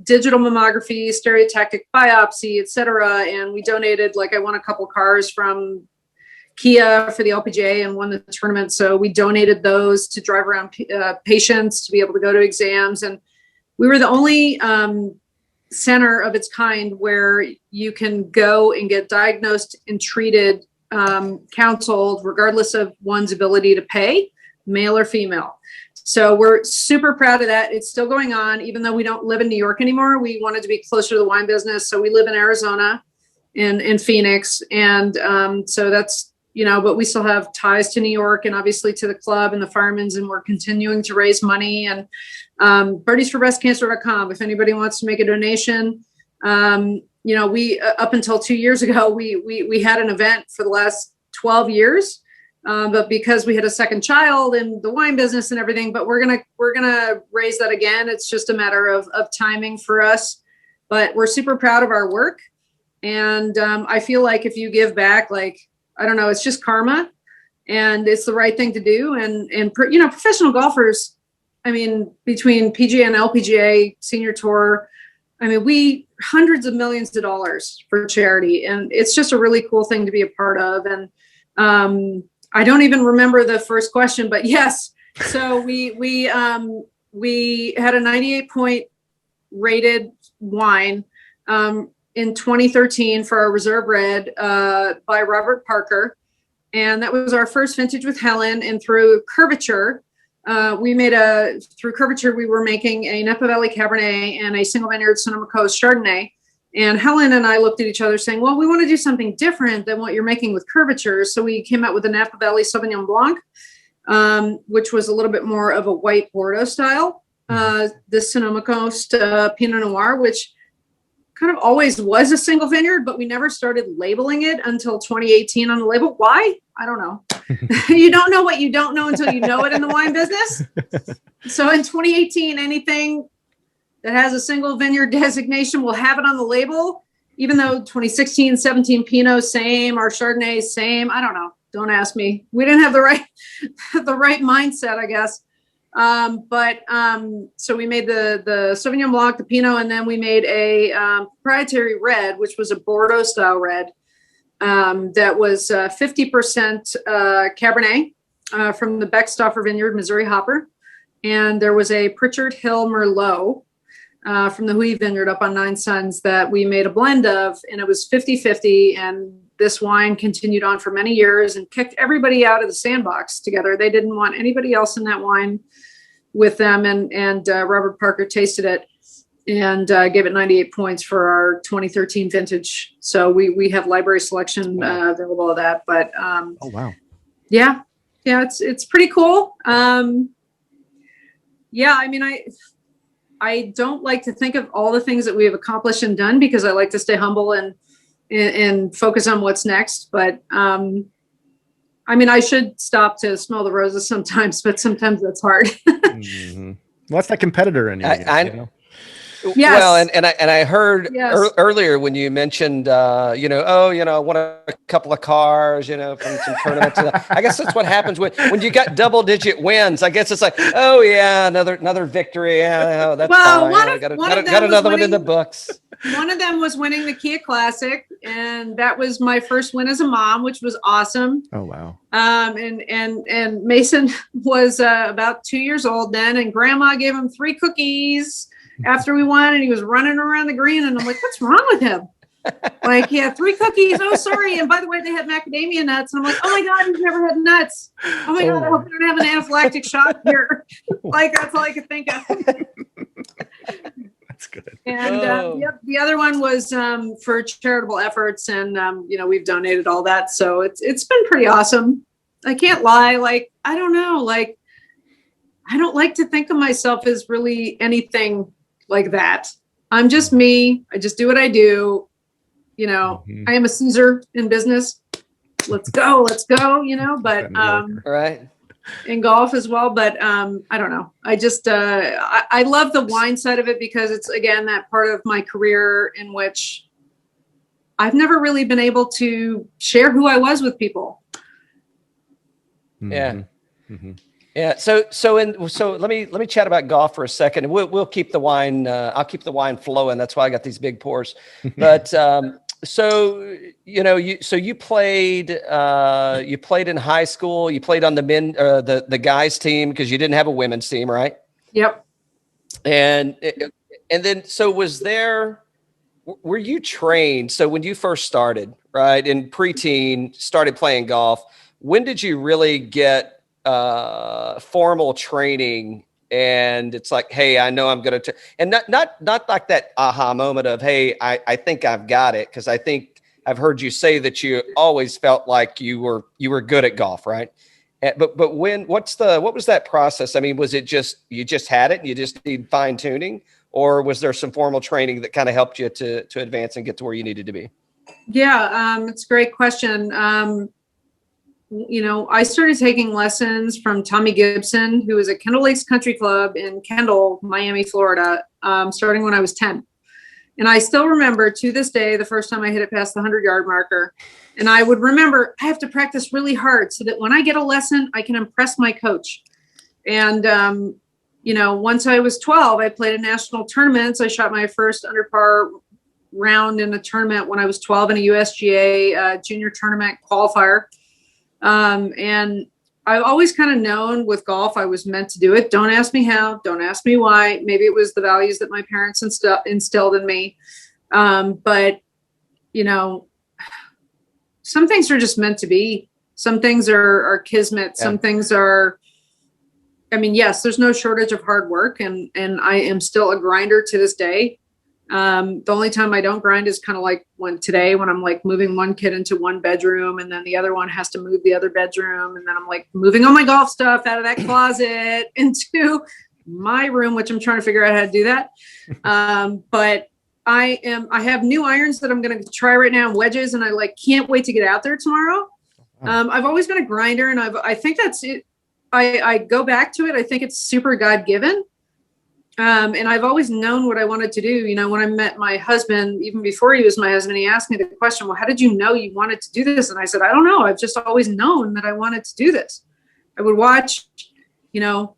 digital mammography, stereotactic biopsy, et cetera. And we donated, I won a couple cars from Kia for the Lpga and won the tournament. So we donated those to drive around patients to be able to go to exams. And we were the only center of its kind where you can go and get diagnosed and treated, counseled, regardless of one's ability to pay, male or female. So we're super proud of that. It's still going on, even though we don't live in New York anymore. We wanted to be closer to the wine business. So we live in Arizona, in Phoenix. And so that's, but we still have ties to New York and obviously to the club and the firemen's, and we're continuing to raise money. And birdiesforbreastcancer.com, if anybody wants to make a donation. We, up until 2 years ago, we had an event for the last 12 years. But because we had a second child in the wine business and everything, but we're gonna raise that again. It's just a matter of timing for us, but we're super proud of our work. And I feel like if you give back, I don't know, it's just karma, and it's the right thing to do. And professional golfers, between PGA and LPGA senior tour, we hundreds of millions of dollars for charity, and it's just a really cool thing to be a part of. And I don't even remember the first question, but yes. So we had a 98 point rated wine in 2013 for our reserve red by Robert Parker. And that was our first vintage with Helen. And through Curvature, we were making a Napa Valley Cabernet and a single vineyard Sonoma Coast Chardonnay. And Helen and I looked at each other saying, well, we want to do something different than what you're making with Curvature. So we came out with the Napa Valley Sauvignon Blanc, which was a little bit more of a white Bordeaux style. The Sonoma Coast Pinot Noir, which kind of always was a single vineyard, but we never started labeling it until 2018 on the label. Why? I don't know. You don't know what you don't know until you know it in the wine business. So in 2018, anything that has a single vineyard designation will have it on the label, even though 2016, 17 Pinot, same, our Chardonnay, same. I don't know. Don't ask me. We didn't have the right mindset, I guess. So we made the Sauvignon Blanc, the Pinot, and then we made a proprietary red, which was a Bordeaux style red that was 50% Cabernet from the Beckstoffer Vineyard, Missouri Hopper. And there was a Pritchard Hill Merlot from the Hui Vineyard up on Nine Sons that we made a blend of, and it was 50-50. And this wine continued on for many years and kicked everybody out of the sandbox together. They didn't want anybody else in that wine with them. And Robert Parker tasted it and gave it 98 points for our 2013 vintage. So we have library selection available of that. But oh wow, yeah, it's pretty cool. I don't like to think of all the things that we have accomplished and done, because I like to stay humble and focus on what's next. But I should stop to smell the roses sometimes, but sometimes that's hard. Mm-hmm. Well, that's that competitor in you. You know? Yes. Well, and I heard earlier when you mentioned, I won a couple of cars, from some tournaments. I guess that's what happens when you got double digit wins. I guess it's like, oh yeah, another victory. Yeah, that's fine. Got another one in the books. One of them was winning the Kia Classic, and that was my first win as a mom, which was awesome. Oh wow. And Mason was about 2 years old then, and Grandma gave him 3 cookies after we won, and he was running around the green, and I'm like, what's wrong with him? Like, he had 3 cookies. Oh, sorry. And by the way, they had macadamia nuts. And I'm like, oh my God, he's never had nuts. Oh my God, I hope you don't have an anaphylactic shock here. That's all I could think of. That's good. And the other one was for charitable efforts, and we've donated all that. So it's been pretty awesome. I can't lie. I don't know. I don't like to think of myself as really anything like that. I'm just me. I just do what I do. Mm-hmm. I am a Caesar in business. Let's go, but right. in golf as well. But I don't know. I just I love the wine side of it, because it's, again, that part of my career in which I've never really been able to share who I was with people. Yeah. Yeah. So let me chat about golf for a second. We'll keep the wine. I'll keep the wine flowing. That's why I got these big pours. But so you played in high school. You played on the the guys team because you didn't have a women's team, right? Yep. And then were you trained? So when you first started, right, in preteen, started playing golf, when did you really get formal training? And it's like, hey, I know I'm going to, and not like that aha moment of, hey, I think I've got it. Cause I think I've heard you say that you always felt like you were good at golf. Right. But what was that process? I mean, was it you just had it and you just need fine tuning, or was there some formal training that kind of helped you to advance and get to where you needed to be? Yeah. It's a great question. I started taking lessons from Tommy Gibson, who was at Kendall Lakes Country Club in Kendall, Miami, Florida, starting when I was 10. And I still remember to this day, the first time I hit it past the 100-yard marker. And I would remember I have to practice really hard so that when I get a lesson, I can impress my coach. And, once I was 12, I played in national tournaments. I shot my first under par round in a tournament when I was 12 in a USGA junior tournament qualifier. And I've always kind of known with golf, I was meant to do it. Don't ask me how, don't ask me why. Maybe it was the values that my parents instilled in me. But some things are just meant to be. Some things are kismet. Yeah. Some things are, yes, there's no shortage of hard work, and I am still a grinder to this day. The only time I don't grind is kind of like when I'm like moving one kid into one bedroom and then the other one has to move the other bedroom. And then I'm like moving all my golf stuff out of that closet into my room, which I'm trying to figure out how to do that. But I have new irons that I'm going to try right now, wedges, and I can't wait to get out there tomorrow. I've always been a grinder, and I think that's it. I go back to it. I think it's super God-given. And I've always known what I wanted to do. When I met my husband, even before he was my husband, he asked me the question, well, how did you know you wanted to do this? And I said, I don't know. I've just always known that I wanted to do this. I would watch,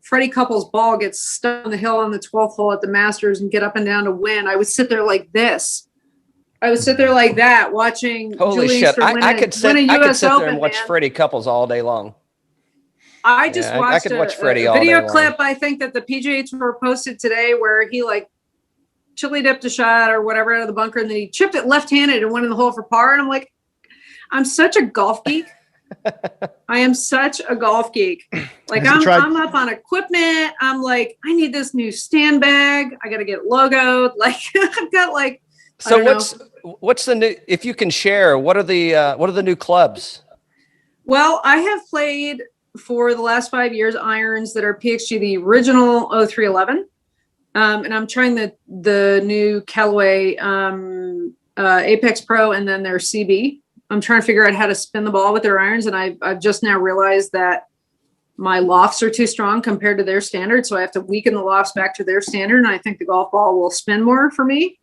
Freddie Couples' ball get stuck on the hill on the 12th hole at the Masters and get up and down to win. I would sit there like this. I would sit there like that, watching. Holy Julian shit. I could sit there and watch Freddie Couples all day long. I just watched a video clip, I think, that the PGA Tour posted today where he chili dipped a shot or whatever out of the bunker, and then he chipped it left-handed and went in the hole for par. And I'm like, I'm such a golf geek. I am such a golf geek. I'm up on equipment. I'm like, I need this new stand bag. I got to get logoed. I've got So what's the new, if you can share, what are the new clubs? Well, I have played for the last 5 years irons that are PXG, the original 0311. And I'm trying the new Callaway Apex Pro and then their CB. I'm trying to figure out how to spin the ball with their irons. And I've just now realized that my lofts are too strong compared to their standard. So I have to weaken the lofts back to their standard. And I think the golf ball will spin more for me.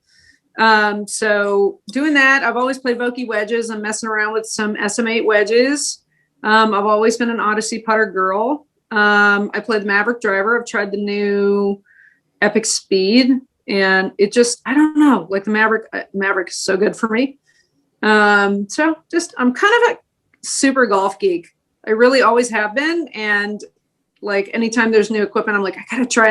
So doing that, I've always played Vokey wedges. I'm messing around with some SM8 wedges. I've always been an Odyssey putter girl. I played the Maverick driver. I've tried the new Epic Speed, and it just, I don't know, the Maverick is so good for me. So just, I'm kind of a super golf geek. I really always have been. And anytime there's new equipment, I'm like, I gotta try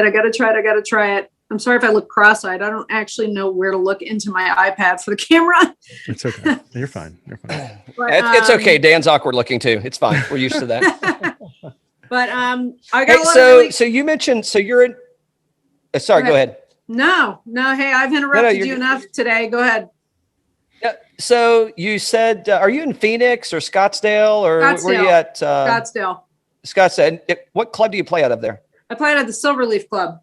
it. I'm sorry if I look cross-eyed. I don't actually know where to look into my iPad for the camera. It's okay. You're fine. But, it's okay. Dan's awkward looking too. It's fine. We're used to that. But I got so you mentioned, so you're in, sorry, go ahead. No. Hey, I've interrupted you enough today. Go ahead. Yeah. So you said, are you in Phoenix or Scottsdale or where are you at? Scottsdale. What club do you play out of there? I played at the Silverleaf Club.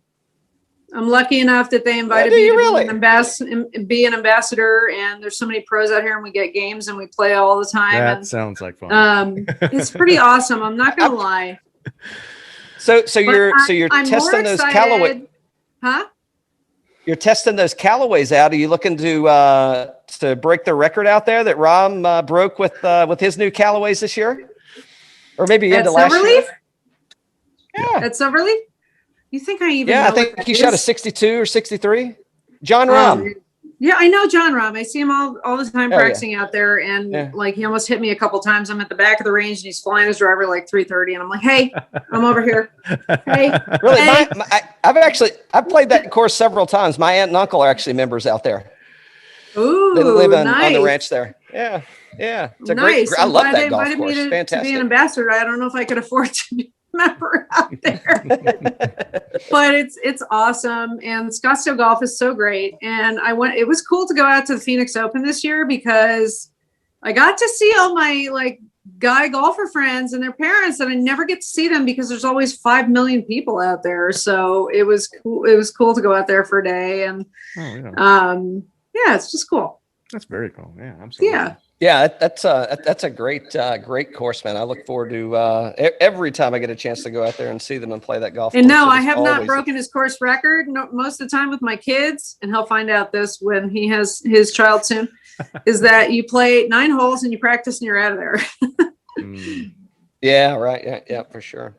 I'm lucky enough that they invited me to be an ambassador, and there's so many pros out here, and we get games and we play all the time. That sounds like fun. It's pretty awesome. I'm not gonna lie. So you're testing those Callaway. Huh? you're testing those Callaways out. Are you looking to break the record out there that Rahm broke with his new Callaways this year, or maybe into last year? Yeah, at Silverleaf. You think I even? Yeah, know I think what he that shot a is? 62 or 63. Jon Rahm. Yeah, I know Jon Rahm. I see him all the time Oh, yeah. practicing out there, and like he almost hit me a couple times. I'm at the back of the range, and he's flying his driver like 330, and I'm like, "Hey, I'm over here." Hey, Really, hey. I've played that course several times. My aunt and uncle are actually members out there. Ooh, They live on nice. the ranch there. Yeah, yeah. It's a Nice. great. I I'm love glad that they golf invited me course. to be Fantastic. an ambassador. I don't know if I could afford to be a member out there, but it's awesome. And Scottsdale golf is so great. And it was cool to go out to the Phoenix Open this year because I got to see all my like guy golfer friends and their parents, and I never get to see them because there's always 5 million people out there. So it was cool. It was cool to go out there for a day, and yeah, it's just cool. That's very cool. Yeah, absolutely. Yeah, that's a great course, man. I look forward to every time I get a chance to go out there and see them and play that golf. And course. no, It I is have not always- broken his course record most of the time with my kids, and he'll find out this when he has his child soon, is that you play 9 holes and you practice and you're out of there. Yeah, right. Yeah, for sure.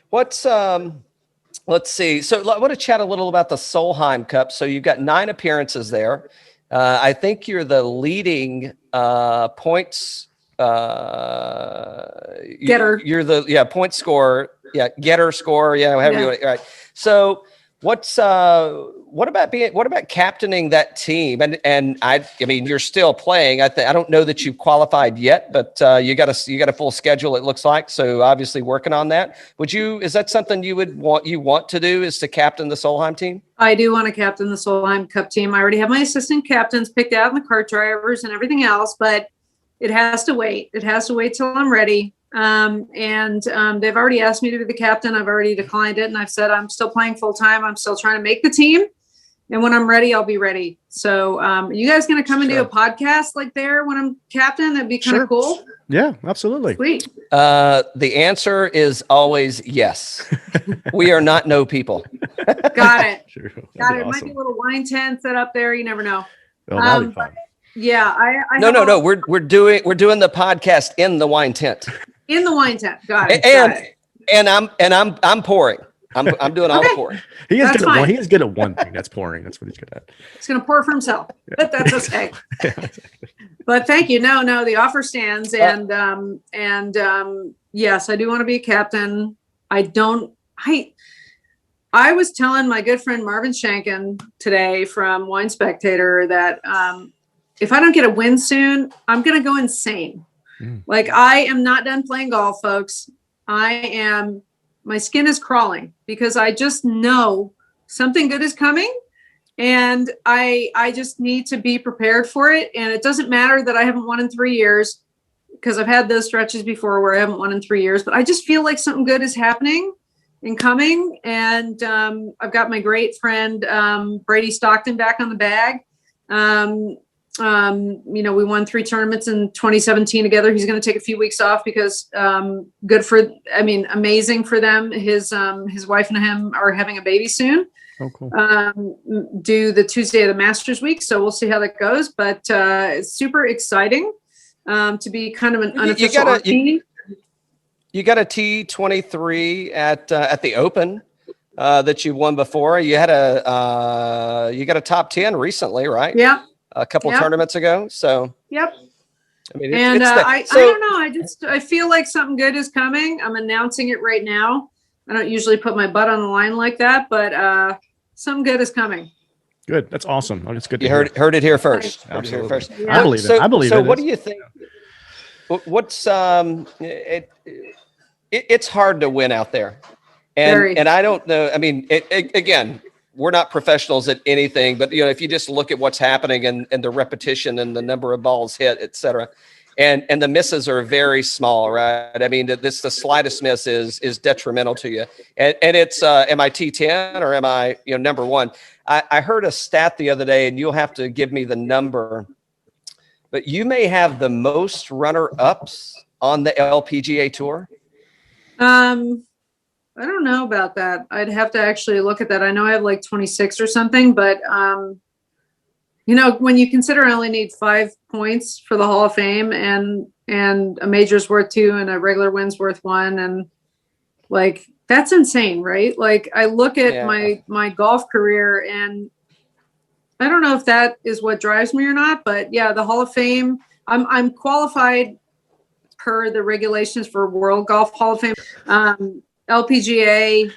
What's let's see. So I want to chat a little about the Solheim Cup. So you've got 9 appearances there. I think you're the leading points Getter. You're the point scorer. Yeah, getter, scorer. Yeah, however you want it. Right. So what about captaining that team? And I mean, you're still playing. I don't know that you've qualified yet, but you got a full schedule, it looks like. So obviously working on that. Is that something you want to do, is to captain the Solheim team? I do want to captain the Solheim Cup team. I already have my assistant captains picked out and the cart drivers and everything else, but it has to wait. It has to wait till I'm ready. They've already asked me to be the captain. I've already declined it. And I've said, I'm still playing full time. I'm still trying to make the team. And when I'm ready, I'll be ready. So, are you guys going to come and do a podcast like there when I'm captain? That'd be kind of cool. Yeah, absolutely. Sweet. The answer is always yes. We are not no people. Got it. Sure. Got it. It might be a little wine tent set up there. You never know. Oh, that'd be fun. Yeah. No. We're doing the podcast in the wine tent. In the wine tent. Got it. And I'm pouring. I'm doing all the pouring. He is good at one thing. That's pouring. That's what he's good at. He's going to pour for himself, but that's okay. But thank you. No, the offer stands. And yes, I do want to be a captain. I was telling my good friend Marvin Shankin today from Wine Spectator that if I don't get a win soon, I'm going to go insane. Like, I am not done playing golf, folks. My skin is crawling because I just know something good is coming, and I just need to be prepared for it. And it doesn't matter that I haven't won in 3 years, because I've had those stretches before where I haven't won in 3 years, but I just feel like something good is happening and coming. And I've got my great friend Brady Stockton back on the bag. We won 3 tournaments in 2017 together. He's going to take a few weeks off because amazing for them. His wife and him are having a baby soon. Oh, cool. Do the Tuesday of the Masters week. So we'll see how that goes, but it's super exciting to be kind of an unofficial team. You got a T23 at the Open that you won before. You got a top 10 recently, right? Yeah. A couple tournaments ago. So, yep. I mean, I don't know. I feel like something good is coming. I'm announcing it right now. I don't usually put my butt on the line like that, but something good is coming. Good. That's awesome. Oh, it's good. You heard it here first. Absolutely. Yeah. I believe it. I believe it. So what do you think? What's it's hard to win out there. And I don't know. I mean, again, we're not professionals at anything, but if you just look at what's happening and the repetition and the number of balls hit, et cetera, and the misses are very small, right? I mean, the slightest miss is detrimental to you. And it's, am I T10 or am I, number 1? I heard a stat the other day, and you'll have to give me the number, but you may have the most runner-ups on the LPGA tour. I don't know about that. I'd have to actually look at that. I know I have like 26 or something, but when you consider I only need 5 points for the Hall of Fame and a major's worth 2 and a regular win's worth 1, and like that's insane, right? Like I look at my golf career, and I don't know if that is what drives me or not, but yeah, the Hall of Fame, I'm qualified per the regulations for World Golf Hall of Fame. LPGA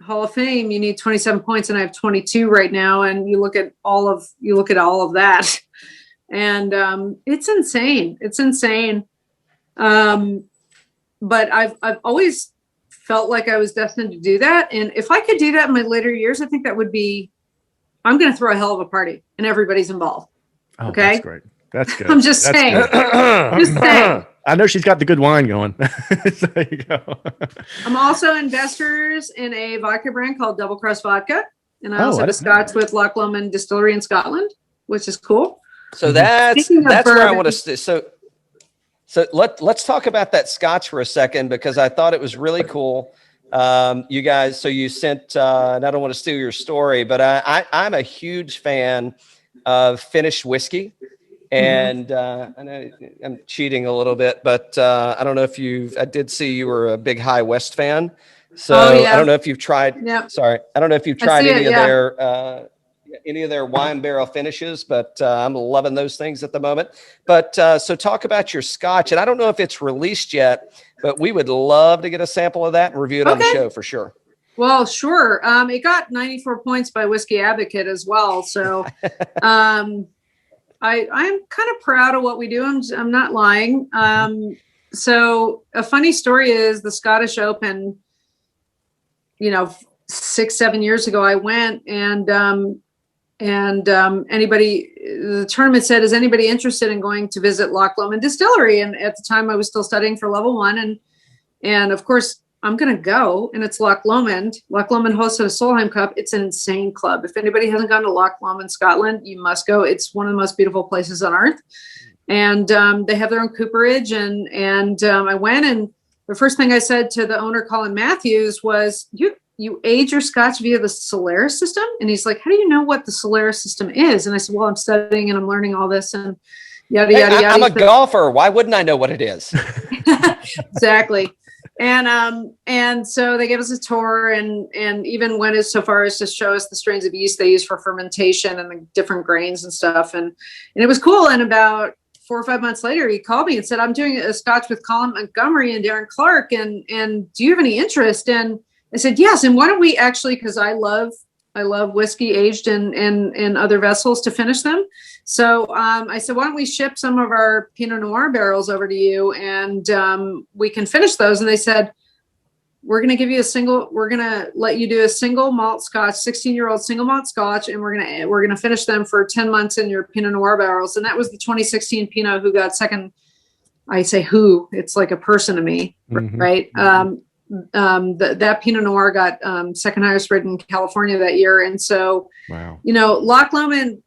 Hall of Fame, you need 27 points, and I have 22 right now. And you look at all of that, and it's insane. It's insane. But I've always felt like I was destined to do that. And if I could do that in my later years, I think that would be. I'm going to throw a hell of a party, and everybody's involved. Oh, okay, that's great. That's good. I'm just saying. Just saying. I know she's got the good wine going. So there you go. I'm also investors in a vodka brand called Double Cross Vodka, and I also have a Scotch with Loch Lomond Distillery in Scotland, which is cool. So that's where I want to. So let's talk about that Scotch for a second, because I thought it was really cool. You guys, so you sent. And I don't want to steal your story, but I'm a huge fan of Finnish whiskey. And I know I'm cheating a little bit, but I don't know if I did see you were a big High West fan. So I don't know if you've tried, sorry. I don't know if you've tried any of their wine barrel finishes, but I'm loving those things at the moment. But so talk about your Scotch, and I don't know if it's released yet, but we would love to get a sample of that and review it on the show for sure. Well, sure. It got 94 points by Whiskey Advocate as well. So, I'm kind of proud of what we do. I'm not lying. So a funny story is the Scottish Open, 6-7 years ago, I went and the tournament said, is anybody interested in going to visit Loch Lomond Distillery? And at the time I was still studying for level 1. And of course I'm going to go, and it's Loch Lomond. Loch Lomond hosted a Solheim Cup. It's an insane club. If anybody hasn't gone to Loch Lomond, Scotland, you must go. It's one of the most beautiful places on earth. And they have their own cooperage. And I went, and the first thing I said to the owner, Colin Matthews, was, you age your Scotch via the Cellars system? And he's like, how do you know what the Cellars system is? And I said, well, I'm studying and I'm learning all this and yada, yada, yada. I'm a golfer. Why wouldn't I know what it is? Exactly. And so they gave us a tour and even went as so far as to show us the strains of yeast they use for fermentation and the different grains and stuff. And it was cool. And about 4 or 5 months later, he called me and said, I'm doing a Scotch with Colin Montgomery and Darren Clark. And do you have any interest? And I said, yes. And why don't we actually, because I love whiskey aged in other vessels to finish them. So I said, why don't we ship some of our Pinot Noir barrels over to you, and we can finish those. And they said, we're going to let you do a single malt Scotch, 16-year-old single malt Scotch, and we're going to finish them for 10 months in your Pinot Noir barrels. And that was the 2016 Pinot who got second. I say who, it's like a person to me, right? That Pinot Noir got second highest rated in California that year. And so, wow. Loch Lomond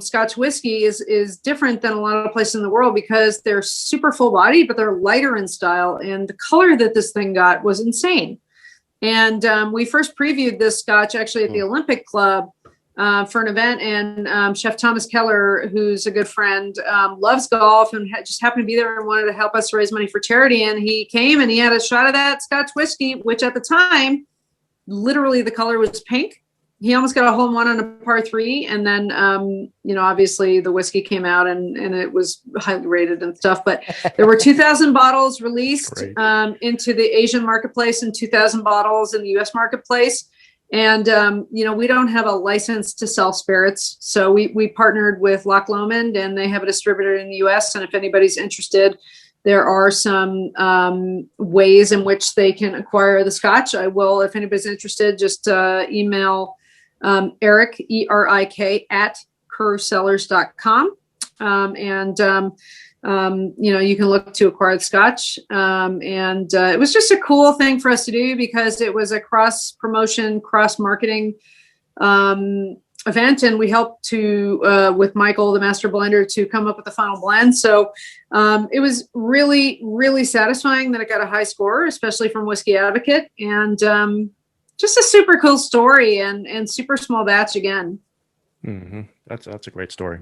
Scotch whiskey is different than a lot of places in the world because they're super full bodied, but they're lighter in style. And the color that this thing got was insane. And we first previewed this Scotch actually at the Olympic Club for an event. And Chef Thomas Keller, who's a good friend, loves golf and just happened to be there and wanted to help us raise money for charity. And he came and he had a shot of that Scotch whiskey, which at the time, literally the color was pink. He almost got a hole in one on a par 3. And then, obviously the whiskey came out and it was highly rated and stuff, but there were 2,000 bottles released into the Asian marketplace and 2,000 bottles in the US marketplace. And, we don't have a license to sell spirits. So we partnered with Loch Lomond and they have a distributor in the US. And if anybody's interested, there are some ways in which they can acquire the Scotch. I will, if anybody's interested, just email Eric, ERIK, at kerrcellars.com. You can look to acquire the Scotch. It was just a cool thing for us to do because it was a cross promotion, cross marketing event, and we helped to with Michael, the master blender, to come up with the final blend. So it was really, really satisfying that it got a high score, especially from Whiskey Advocate, and just a super cool story, and super small batch again. Mm-hmm. That's a great story.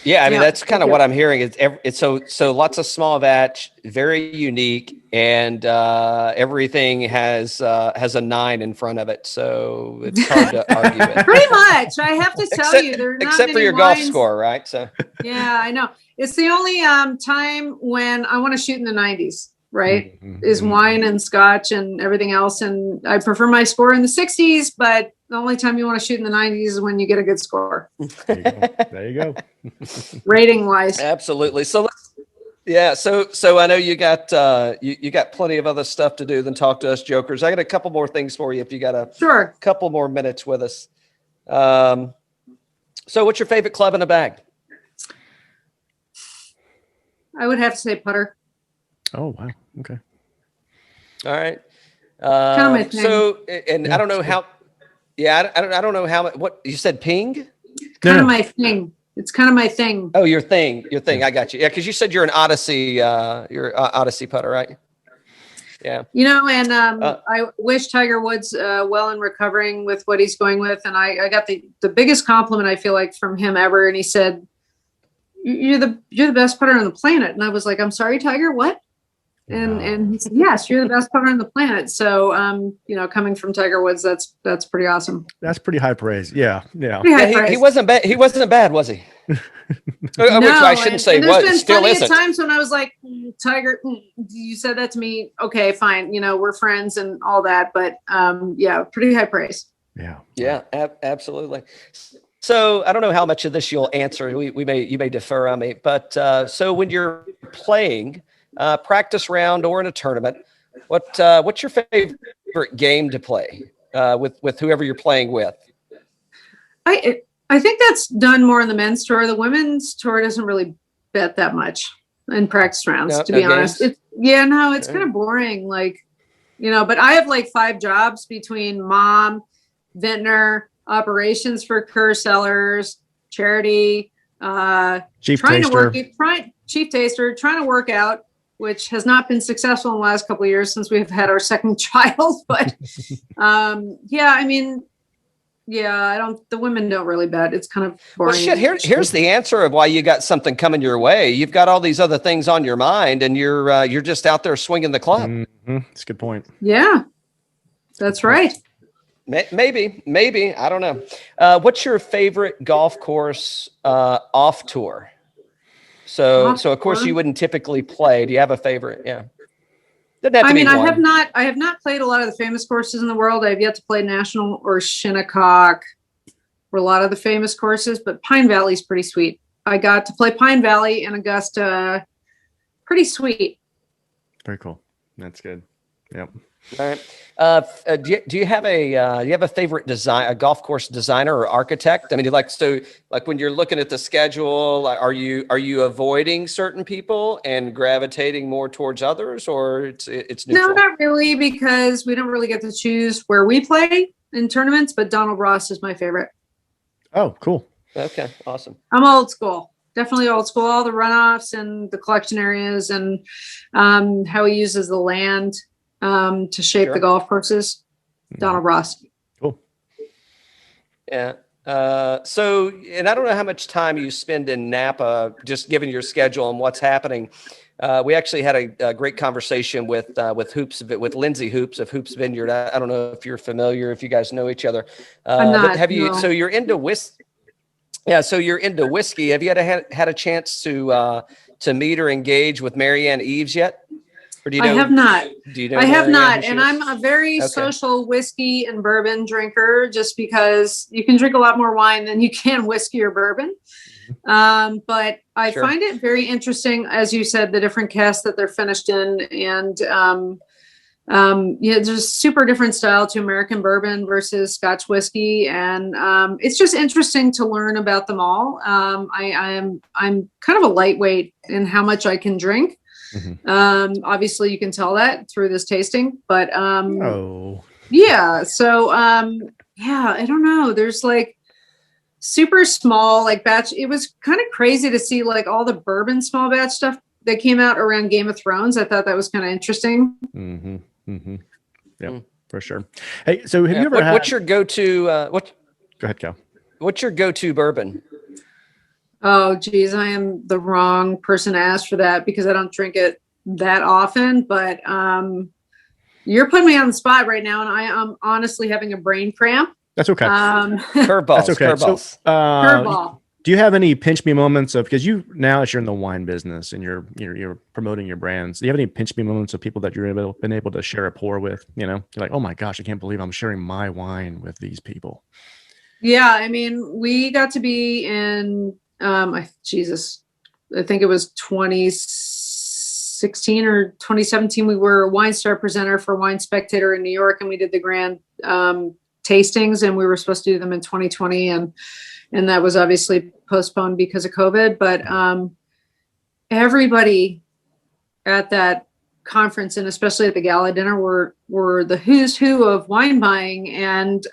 Yeah, I mean, that's kind of what I'm hearing. It's so lots of small batch, very unique, and everything has a 9 in front of it, so it's hard to argue it. Pretty much, I have to tell you, there are not except for many your golf score, right? So yeah, I know. It's the only time when I want to shoot in the 90s, right? Mm-hmm. Is wine and scotch and everything else, and I prefer my score in the 60s, but the only time you want to shoot in the 90s is when you get a good score. There you go. Rating wise. Absolutely. So so I know you got you got plenty of other stuff to do than talk to us jokers. I got a couple more things for you if you got a couple more minutes with us. So what's your favorite club in a bag? I would have to say putter. Oh wow. Okay. All right. Kind of my thing. So and I don't know how. Yeah, I don't know how. What you said, ping? Kind of my thing. It's kind of my thing. Oh, your thing. I got you. Yeah, because you said you're an Odyssey. You're Odyssey putter, right? Yeah. You know, and I wish Tiger Woods well in recovering with what he's going with, and I got the biggest compliment I feel like from him ever, and he said, "You're the best putter on the planet," and I was like, "I'm sorry, Tiger, what?" And he said, "Yes, you're the best putter on the planet." So, you know, coming from Tiger Woods, that's pretty awesome. That's pretty high praise. Yeah. He wasn't bad. He wasn't bad, was he? No, which I shouldn't say was. There's Still been plenty isn't. of times when I was like, Tiger, you said that to me. Okay, fine. You know, we're friends and all that, but yeah, pretty high praise. Yeah, absolutely. So I don't know how much of this you'll answer. You may defer on me, but so when you're playing. Practice round or in a tournament, what's your favorite game to play with whoever you're playing with? I think that's done more on the men's tour. The women's tour doesn't really bet that much in practice rounds, to be honest. It's kind of boring. Like, you know, but I have like 5 jobs between mom, vintner, operations for Kerr Cellars, charity, chief taster, trying to work out, which has not been successful in the last couple of years since we've had our second child. But the women don't really bet. It's kind of boring. Well, shit, here's the answer of why you got something coming your way. You've got all these other things on your mind, and you're just out there swinging the club. Mm-hmm. That's a good point. Yeah, that's right. Maybe. I don't know. What's your favorite golf course off tour? So of course you wouldn't typically play. Do you have a favorite? Yeah. I have not played a lot of the famous courses in the world. I have yet to play National or Shinnecock or a lot of the famous courses, but Pine Valley is pretty sweet. I got to play Pine Valley and Augusta. Pretty sweet. Very cool. That's good. Yep. All right. Do you have a favorite a golf course designer or architect? I mean, like when you're looking at the schedule, are you avoiding certain people and gravitating more towards others, or it's neutral? No, not really, because we don't really get to choose where we play in tournaments, but Donald Ross is my favorite. Oh, cool. Okay. Awesome. I'm old school. Definitely old school. All the runoffs and the collection areas and how he uses the land to shape the golf courses. Donald Ross. Cool. Yeah. So, and I don't know how much time you spend in Napa, just given your schedule and what's happening. We actually had a great conversation with Lindsay Hoops of Hoops Vineyard. I don't know if you're familiar, if you guys know each other. I'm not, but have you? No. So you're into whiskey. Yeah. So you're into whiskey. Have you had a chance to meet or engage with Marianne Eaves yet? Or do you know? I have not. Do you know? I have not, and I'm a very social whiskey and bourbon drinker, just because you can drink a lot more wine than you can whiskey or bourbon. But I find it very interesting, as you said, the different casks that they're finished in, and there's super different style to American bourbon versus Scotch whiskey, and it's just interesting to learn about them all. I'm kind of a lightweight in how much I can drink. Mm-hmm. Obviously you can tell that through this tasting, but I don't know. There's like super small, like batch. It was kind of crazy to see like all the bourbon small batch stuff that came out around Game of Thrones. I thought that was kind of interesting. Mm-hmm. Mm-hmm. Yeah, for sure. Hey, so have you ever what's your go-to, Go ahead, Cal. what's your go-to bourbon? Oh, geez, I am the wrong person to ask for that because I don't drink it that often. But you're putting me on the spot right now, and I am honestly having a brain cramp. That's okay. Curveballs. That's okay. Curveballs. So, Curveball. do you have any pinch me moments of, because you now that you're in the wine business and you're promoting your brands, do you have any pinch me moments of people that you're been able to share a pour with? You know, you're like, oh my gosh, I can't believe I'm sharing my wine with these people. Yeah, I mean, we got to be in Jesus, I think it was 2016 or 2017. We were a Wine Star presenter for Wine Spectator in New York, and we did the grand tastings, and we were supposed to do them in 2020, and that was obviously postponed because of COVID. But everybody at that conference, and especially at the gala dinner, were the who's who of wine buying. And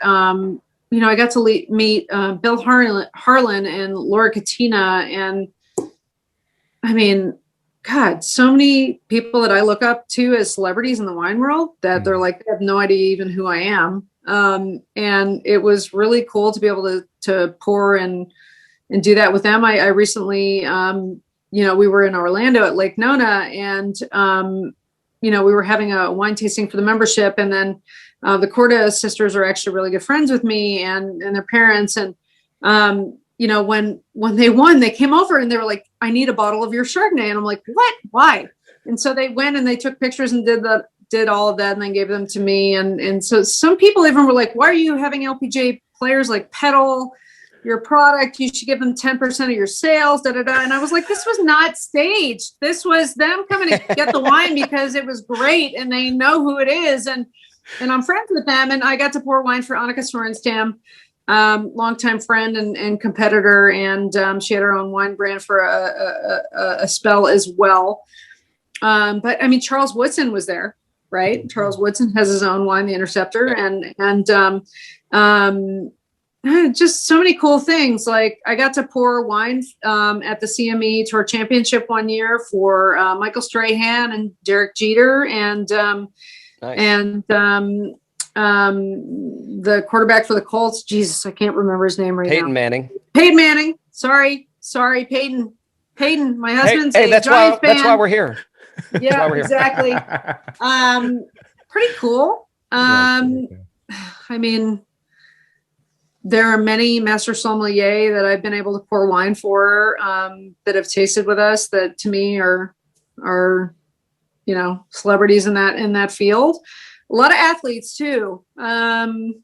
you know, I got to meet Bill Harlan and Laura Katina, and I mean, God, so many people that I look up to as celebrities in the wine world that they're like, they have no idea even who I am. And it was really cool to be able to pour and do that with them. I recently, you know, we were in Orlando at Lake Nona, and, you know, we were having a wine tasting for the membership. And then the Corda sisters are actually really good friends with me and their parents. And, you know, when they won, they came over and they were like, I need a bottle of your Chardonnay. And I'm like, what? Why? And so they went and they took pictures and did all of that and then gave them to me. And so some people even were like, why are you having LPGA players like peddle your product? You should give them 10% of your sales, da, da, da. And I was like, this was not staged. This was them coming to get the wine because it was great and they know who it is. And I'm friends with them. And I got to pour wine for Annika Sorenstam, longtime friend and competitor. And she had her own wine brand for a spell as well. But I mean, Charles Woodson was there, right? Charles Woodson has his own wine, the Interceptor, and just so many cool things. Like I got to pour wine at the CME Tour Championship one year for Michael Strahan and Derek Jeter, and Nice. and the quarterback for the Colts. Jesus, I can't remember his name right now. Peyton Manning. Peyton Manning. Sorry, Peyton. My husband's Hey, a that's Giants fan. that's why we're here. Yeah, exactly. Pretty cool. I mean, there are many master sommelier that I've been able to pour wine for that have tasted with us that to me are you know, celebrities in that field. A lot of athletes too. You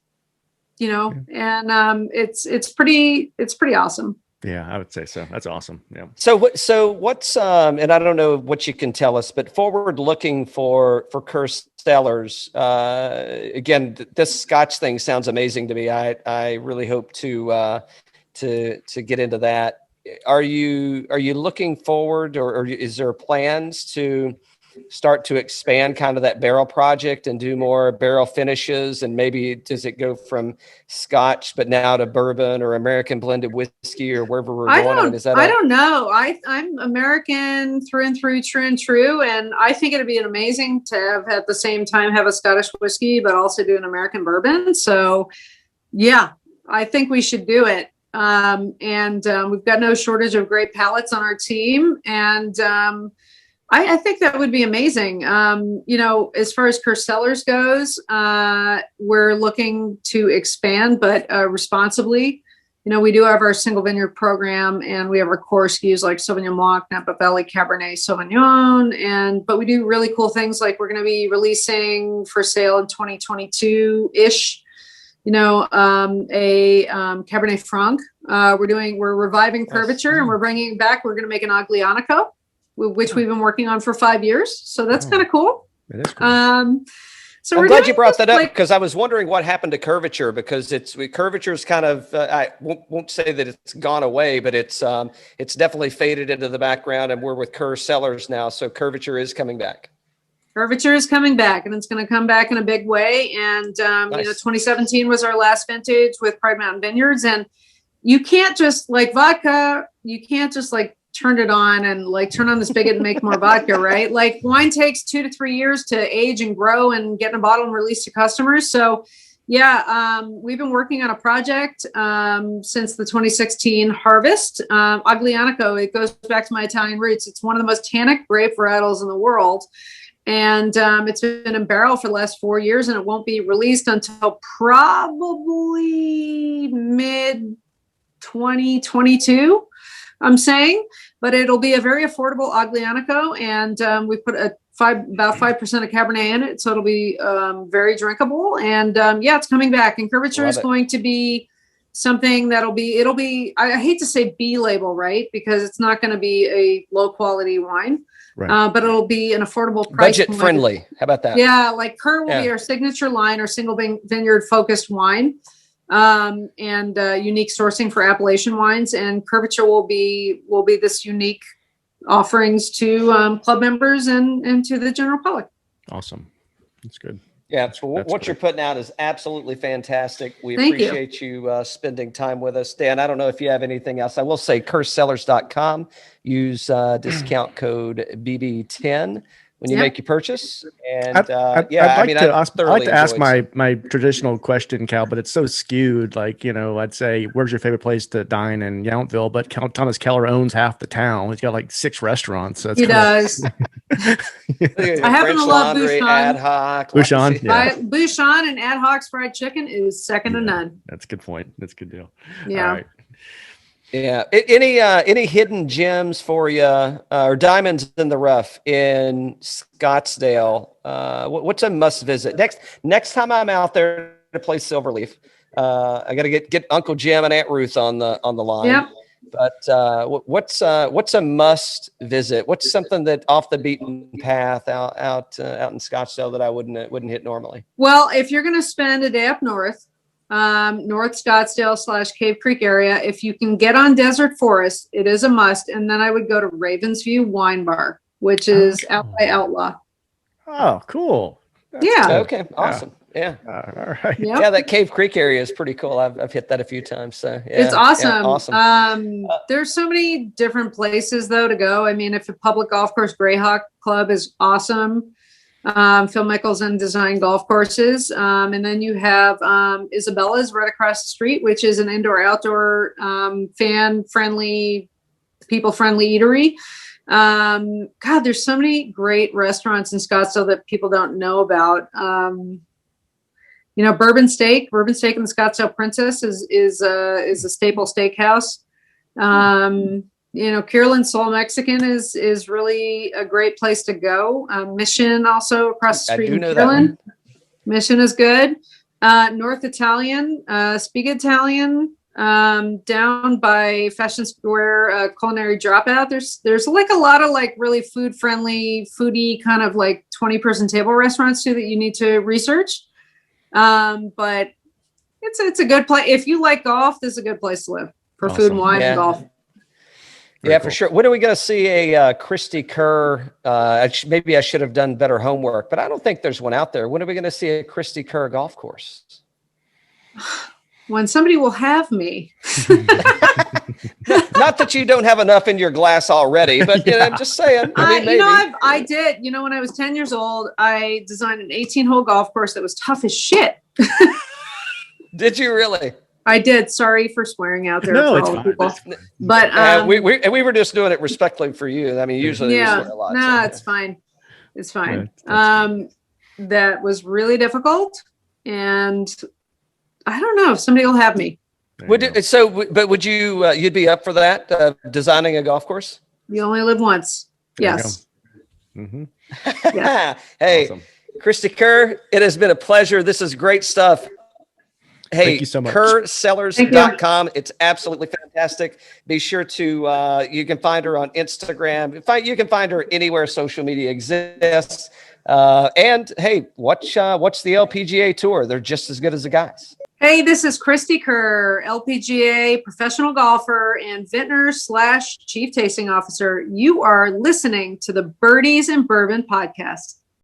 know, and it's pretty awesome. Yeah, I would say so. That's awesome. Yeah. So what's and I don't know what you can tell us, but forward looking for Kerr Cellars. Again, this Scotch thing sounds amazing to me. I really hope to get into that. Are you looking forward, or is there plans to start to expand kind of that barrel project and do more barrel finishes? And maybe does it go from Scotch, but now to bourbon or American blended whiskey or wherever we're going? I don't know. I'm American through and through, true and true. And I think it'd be amazing to have at the same time have a Scottish whiskey, but also do an American bourbon. So yeah, I think we should do it. We've got no shortage of great palates on our team. And, I think that would be amazing. You know, as far as Kerr Cellars goes, we're looking to expand, but responsibly. You know, we do have our single vineyard program, and we have our core SKUs like Sauvignon Blanc, Napa Valley Cabernet Sauvignon, but we do really cool things like we're going to be releasing for sale in 2022-ish. You know, a Cabernet Franc. We're reviving Curvature, and we're bringing it back. We're going to make an Aglianico, which we've been working on for 5 years. So that's kind of cool. It is cool. So I'm glad you brought that up, because I was wondering what happened to Curvature, because Curvature is kind of, I won't say that it's gone away, but it's definitely faded into the background, and we're with Kerr Cellars now. So Curvature is coming back. Curvature is coming back, and it's going to come back in a big way. And, Nice. You know, 2017 was our last vintage with Pride Mountain Vineyards. And, you can't just like vodka. You can't just like turn it on and like turn on the spigot and make more vodka, right? Like wine takes 2 to 3 years to age and grow and get in a bottle and release to customers. So yeah, we've been working on a project since the 2016 harvest. Aglianico, it goes back to my Italian roots. It's one of the most tannic grape varietals in the world. And it's been in barrel for the last 4 years, and it won't be released until probably mid 2022, I'm saying. But it'll be a very affordable Aglianico, and we put about 5% of Cabernet in it, so it'll be very drinkable. And yeah, it's coming back. And curvature is going to be something it'll be, I hate to say B label, right? Because it's not going to be a low quality wine. Right. But it'll be an affordable price. Budget friendly. How about that? Yeah, like Kerr will be our signature line, our single vineyard focused wine, and unique sourcing for Appalachian wines. And Curvature will be this unique offerings to club members and to the general public. Awesome. That's good. Yeah, so what you're putting out is absolutely fantastic. We appreciate you spending time with us. Dan, I don't know if you have anything else. I will say kercellars.com. Use discount code BB10 when you make your purchase. And I'd like to ask my traditional question, Cal, but it's so skewed. Like, I'd say, where's your favorite place to dine in Yountville? But Thomas Keller owns half the town. He's got like 6 restaurants. So he does. I happen to love Bouchon. Ad hoc. Bouchon, yeah. Bouchon and Ad hoc's fried chicken is second to none. That's a good point. That's a good deal. Yeah. All right. Yeah. Any hidden gems for you or diamonds in the rough in Scottsdale? What's a must visit? Next time I'm out there to play Silverleaf, I got to get Uncle Jim and Aunt Ruth on the line. Yep. But what's a must visit? What's something that off the beaten path out in Scottsdale that I wouldn't hit normally? Well, if you're going to spend a day up north, North Scottsdale / Cave Creek area, if you can get on Desert Forest, it is a must. And then I would go to Ravensview Wine Bar, which is out by Outlaw. Oh, cool. That's cool. Okay, awesome. Yeah. All right. Yep. Yeah, that Cave Creek area is pretty cool. I've hit that a few times. So yeah, it's awesome. Yeah, awesome. There's so many different places though to go. I mean, if a public golf course, Greyhawk Club is awesome. Phil Mickelson designed golf courses. And then you have Isabella's right across the street, which is an indoor-outdoor fan-friendly, people-friendly eatery. God, there's so many great restaurants in Scottsdale that people don't know about. Bourbon Steak in the Scottsdale Princess is a staple steakhouse. Kierland Soul Mexican is really a great place to go. Mission also across the street. I do know Kierland. Mission is good. North Italian, Spiga Italian, down by Fashion Square, Culinary Dropout. There's like a lot of like really foodie kind of like 20-person table restaurants too that you need to research. But it's a good place. If you like golf, this is a good place to live for food and wine and golf. Yeah, for sure. When are we going to see a Cristie Kerr? Maybe I should have done better homework, but I don't think there's one out there. When are we going to see a Cristie Kerr golf course? When somebody will have me. Not that you don't have enough in your glass already, but I'm just saying. I did. When I was 10 years old, I designed an 18-hole golf course that was tough as shit. Did you really? I did. Sorry for swearing out there. No, for it's all fine. People. But we were just doing it respectfully for you. I mean, usually we swear a lot. No, it's fine. It's fine. That was really difficult, and I don't know if somebody will have me. Would you? You'd be up for that? Designing a golf course? You only live once. Yes. Mm-hmm. Yeah. Hey, awesome. Cristie Kerr, it has been a pleasure. This is great stuff. Hey, thank you so much. KerrCellars.com. It's absolutely fantastic. Be sure to, you can find her on Instagram. You can find her anywhere social media exists. And hey, watch the LPGA tour. They're just as good as the guys. Hey, this is Cristie Kerr, LPGA professional golfer and vintner / chief tasting officer. You are listening to the Birdies and Bourbon podcast.